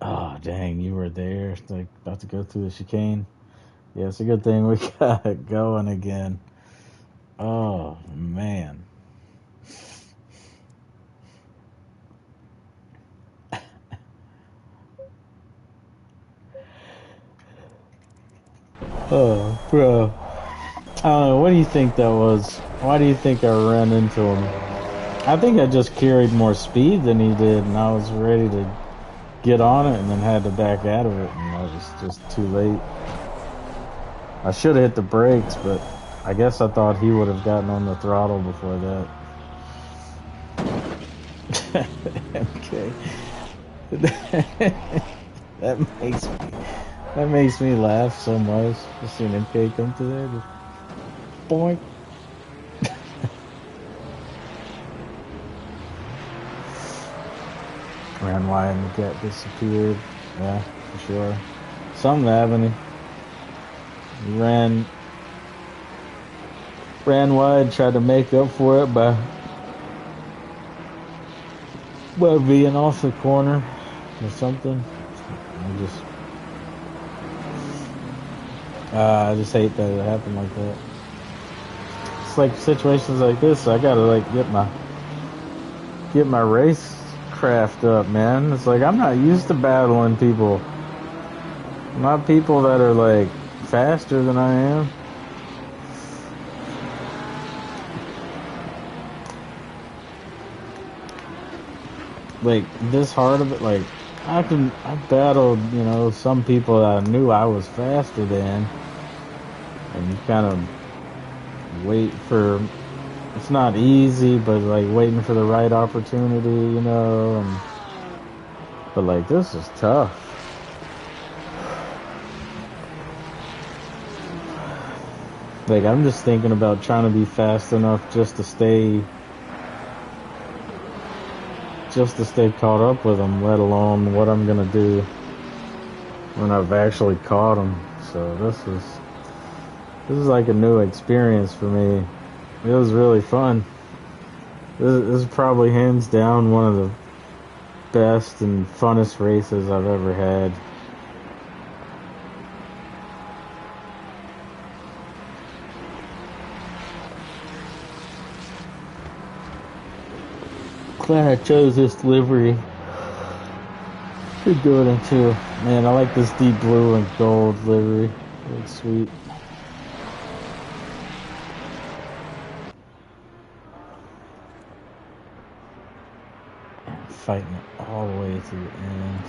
Oh, dang, you were there. Like, about to go through the chicane. Yeah, it's a good thing we got it going again. Oh, man. Oh, bro. I don't know, what do you think that was? Why do you think I ran into him? I think I just carried more speed than he did, and I was ready to get on it and then had to back out of it, and I was just too late. I should have hit the brakes, but I guess I thought he would have gotten on the throttle before that. Okay. That makes me laugh so much. Just seeing MK come to there, just boink. Ran wide and the cat disappeared. Yeah, for sure. Something happened. He ran wide, tried to make up for it by being off the corner or something. I just hate that it happened like that. It's like situations like this, I gotta like get my race craft up, man. It's like I'm not used to battling people. Not people that are like faster than I am. Like this hard of it, like I battled, you know, some people that I knew I was faster than, and you kind of wait for, it's not easy, but like waiting for the right opportunity, you know, but like this is tough. Like I'm just thinking about trying to be fast enough just to stay caught up with them, let alone what I'm gonna do when I've actually caught them. So this is like a new experience for me. It was really fun. This is probably hands down one of the best and funnest races I've ever had. Glad I chose this livery to go into. Man, I like this deep blue and gold livery. It's sweet. Fighting it all the way to the end.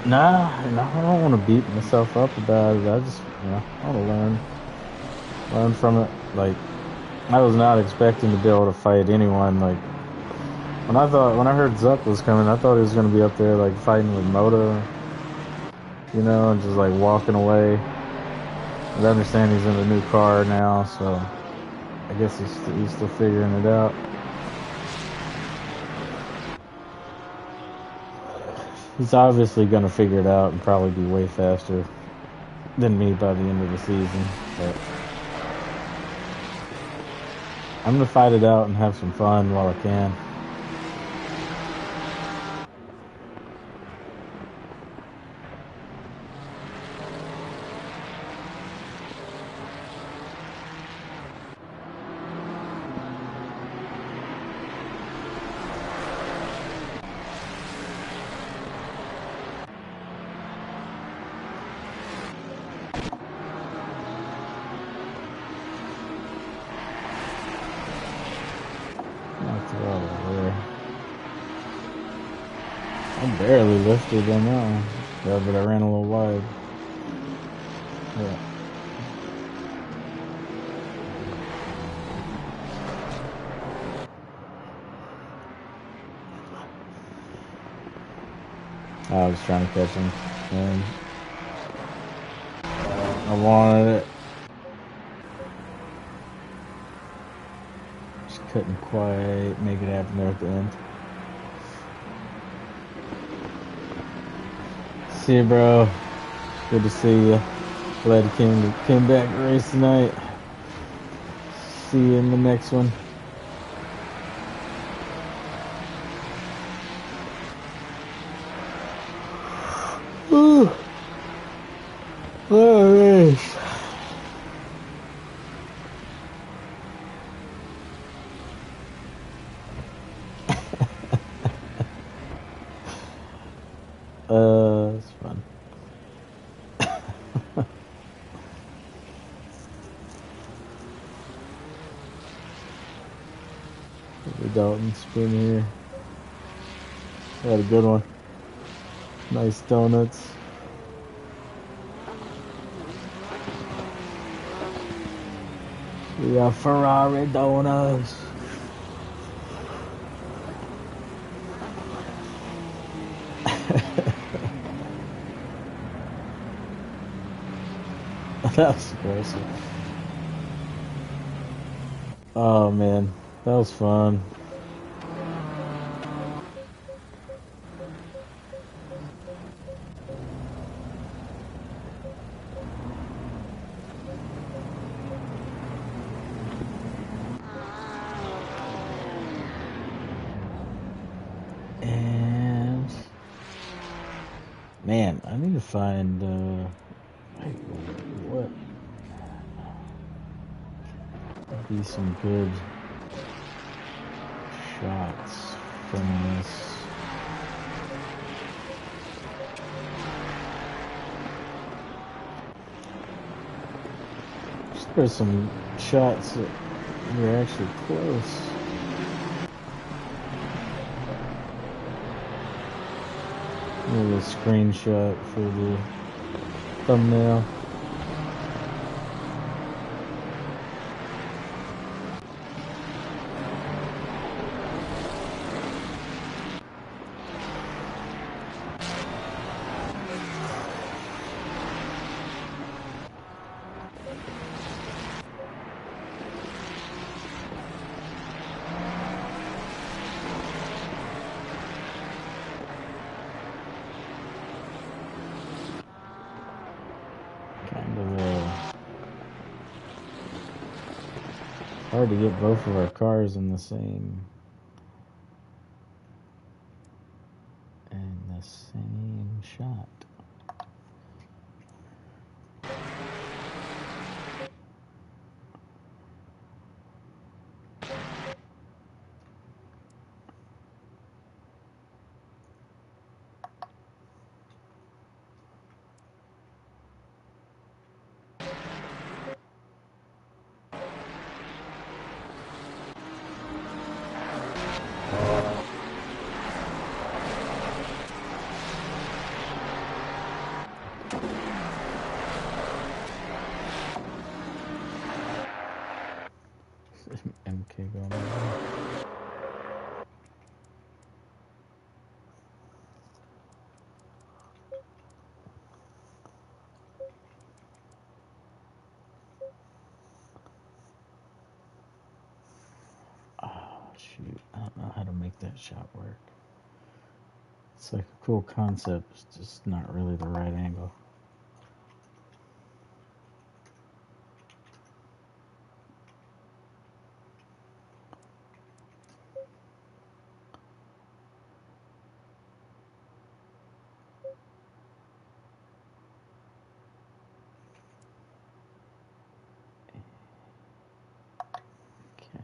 Nah, I don't want to beat myself up about it. I just, I want to learn from it. Like, I was not expecting to be able to fight anyone. Like, when I heard Zuck was coming, I thought he was going to be up there, like, fighting with Moto, you know, and just, like, walking away. But I understand he's in a new car now, so I guess he's still figuring it out. He's obviously going to figure it out and probably be way faster than me by the end of the season. But I'm going to fight it out and have some fun while I can. I barely lifted on that one. Yeah, but I ran a little wide. Yeah. I was trying to catch him, and I wanted it. Just couldn't quite make it happen there at the end. See you, bro. Good to see you. Glad you came back to race tonight. See you in the next one. Ooh. Oh, race. It's fun. The Dalton spin here. Had a good one. Nice donuts. We got Ferrari donuts. That was aggressive. Oh man, that was fun. And man, I need to find what would be some good shots from this. There's some shots that were actually close. Maybe a screenshot for the thumbnail. Hard to get both of our cars in the same shot. MK going on. Oh shoot, I don't know how to make that shot work. It's like a cool concept, it's just not really the right angle. Okay.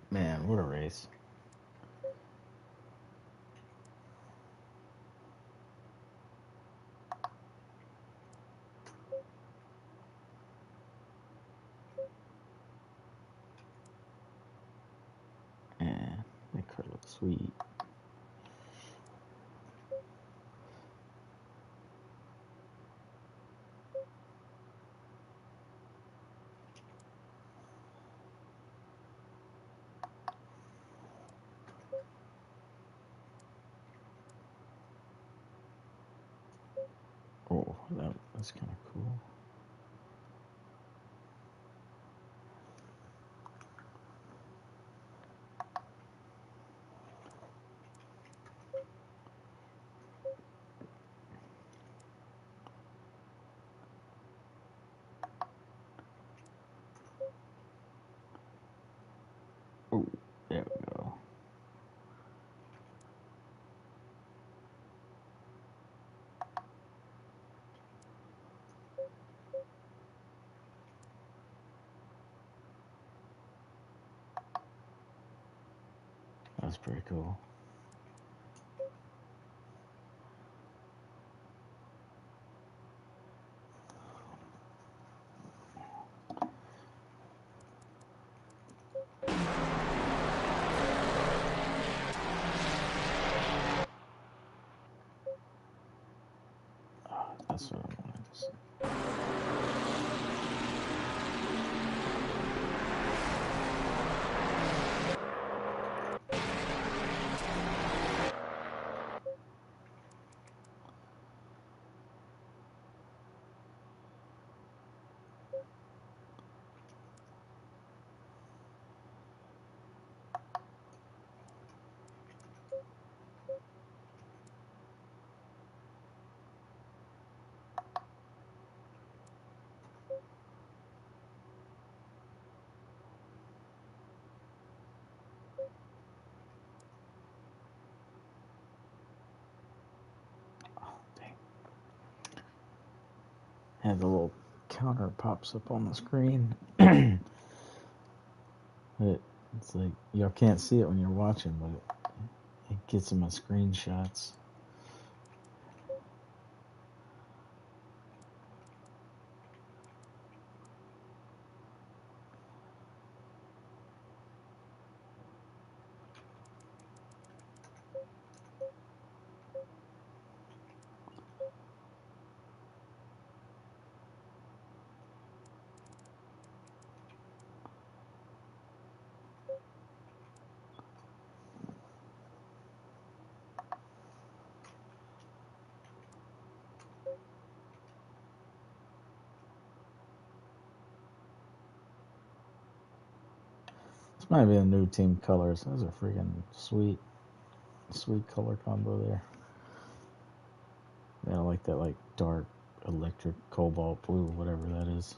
Man, what a race. And that car looks sweet. Oh, that's kind of cool. Oh, there we go. That's pretty cool. Oh, that's what I wanted to see. Oh, dang. And the little counter pops up on the screen. It's like y'all can't see it when you're watching, but it gets them as screenshots. This might be a new team colors. Those are freaking sweet color combo there. Yeah, I like that, like dark electric cobalt blue, whatever that is.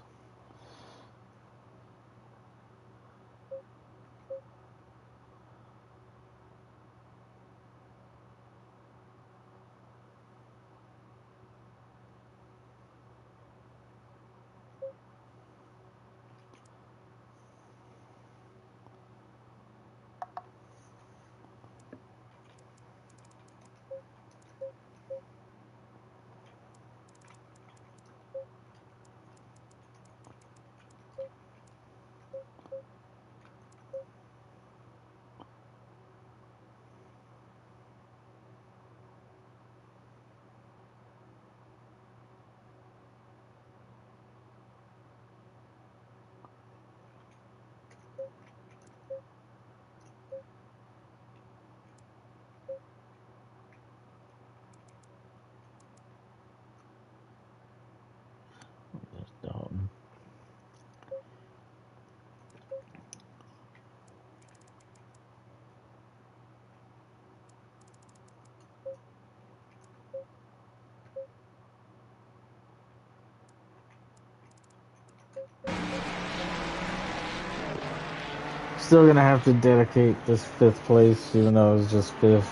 still gonna have to dedicate this 5th place, even though it was just 5th,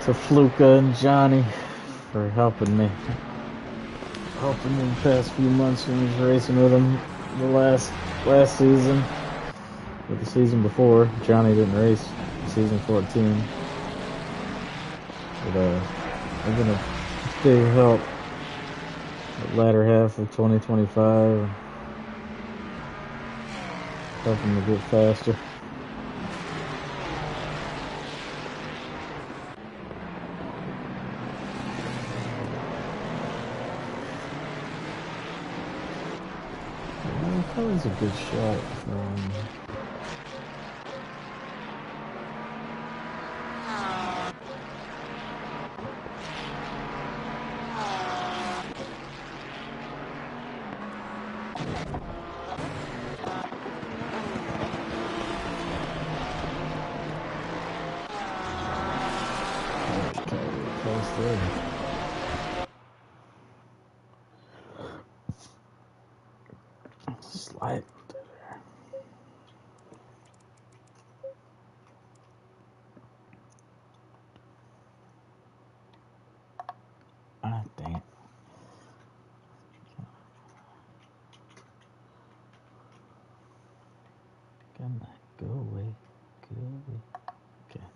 to Fluka and Johnny for helping me the past few months when I was racing with him the last season. But the season before, Johnny didn't race season 14. But I've been a big help the latter half of 2025, helping me get faster. That was a good shot from... Slide under there. Ah, dang it. Can I go away? Go away. Okay.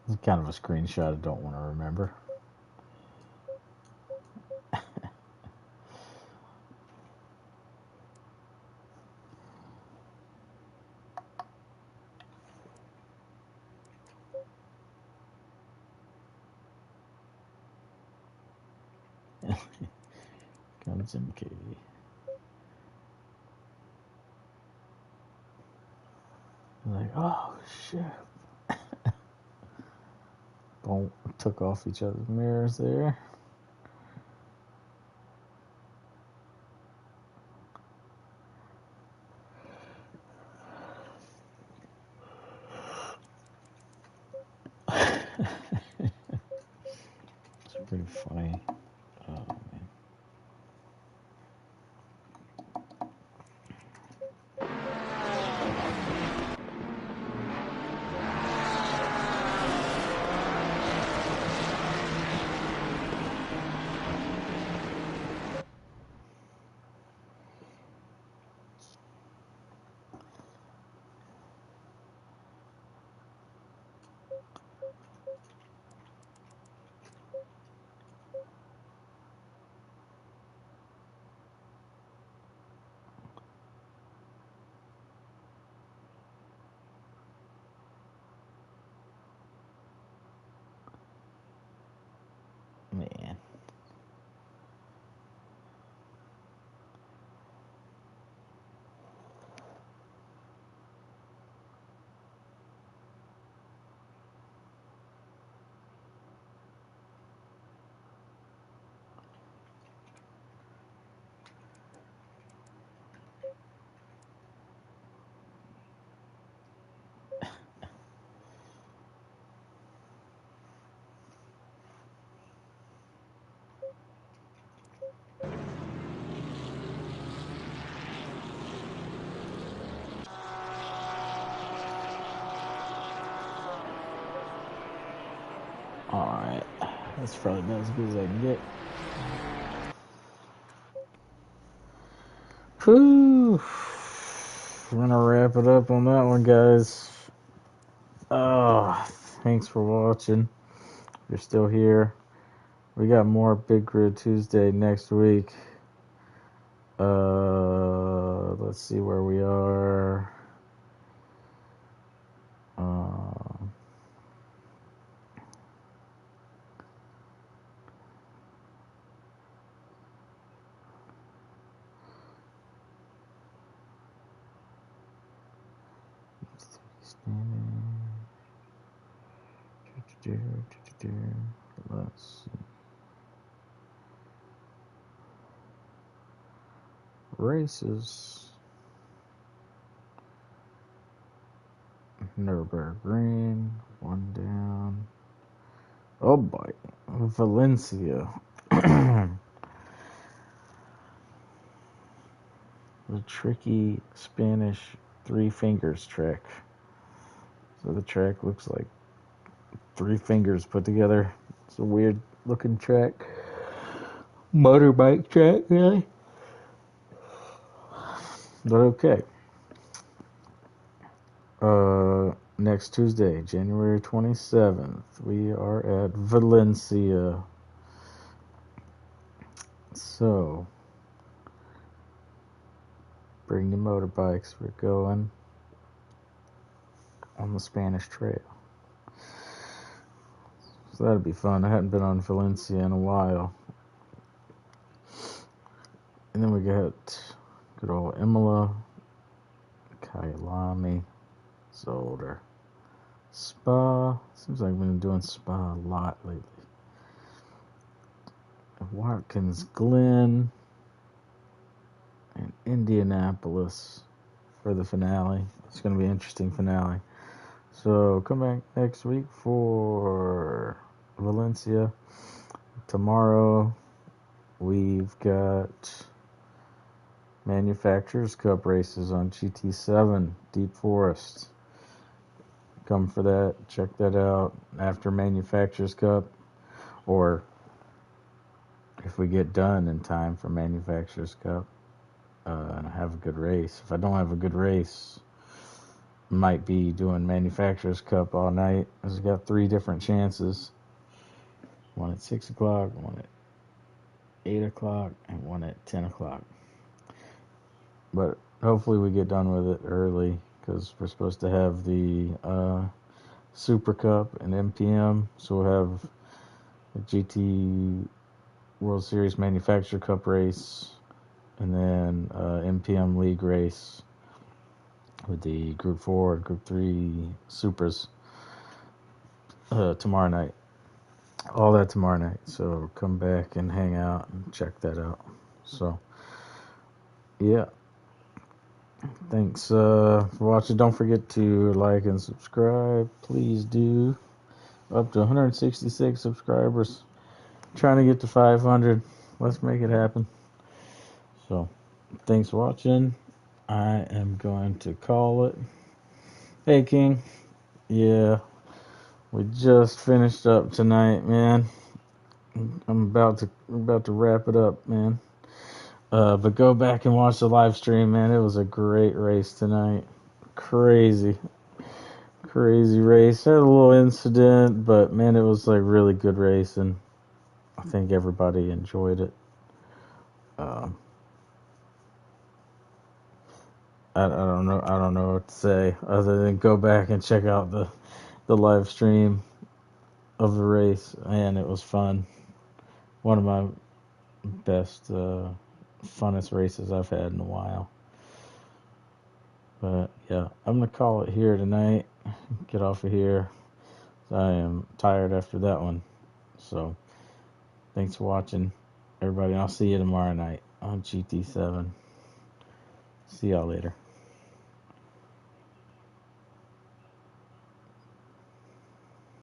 It's kind of a screenshot I don't want to remember. Comes MK. Like, oh shit. Boom, took off each other's mirrors there. It's pretty funny. Oh man. That's probably about as good as I can get. Whew. We're gonna wrap it up on that one, guys. Thanks for watching. If you're still here, we got more Big Grid Tuesday next week. Let's see where we are. Let's see. Races. Nurburgring, one down. Oh boy, Valencia. The tricky Spanish three fingers track. So the track looks like three fingers put together. It's a weird looking track. Motorbike track, really? But okay. Next Tuesday, January 27th, we are at Valencia. So, bring your motorbikes. We're going on the Spanish Trail. So that'll be fun. I hadn't been on Valencia in a while. And then we got good old Imola, Kyalami, Zolder, Spa. Seems like we've been doing Spa a lot lately. Watkins Glen and Indianapolis for the finale. It's going to be an interesting finale. So come back next week for Valencia. Tomorrow we've got Manufacturers Cup races on GT7 Deep Forest. Come for that. Check that out after Manufacturers Cup, or if we get done in time for Manufacturers Cup and I have a good race. If I don't have a good race, might be doing Manufacturers Cup all night. It's got 3 different chances. One at 6 o'clock, one at 8 o'clock, and one at 10 o'clock. But hopefully we get done with it early, because we're supposed to have the Super Cup and MPM. So we'll have a GT World Series Manufacturer Cup race, and then MPM League race with the Group 4 and Group 3 Supers tomorrow night. All that tomorrow night. So come back and hang out and check that out. So, yeah. Thanks for watching. Don't forget to like and subscribe. Please do. Up to 166 subscribers. Trying to get to 500. Let's make it happen. So, thanks for watching. I am going to call it. Hey, King. Yeah, we just finished up tonight, man. I'm about to wrap it up, man. But go back and watch the live stream, man. It was a great race tonight. Crazy race. Had a little incident, but man, it was like really good race, and I think everybody enjoyed it. I don't know what to say other than go back and check out the live stream of the race. Man, it was fun. One of my best, funnest races I've had in a while. But yeah, I'm gonna call it here tonight. Get off of here. I am tired after that one. So thanks for watching, everybody. I'll see you tomorrow night on GT7. See y'all later.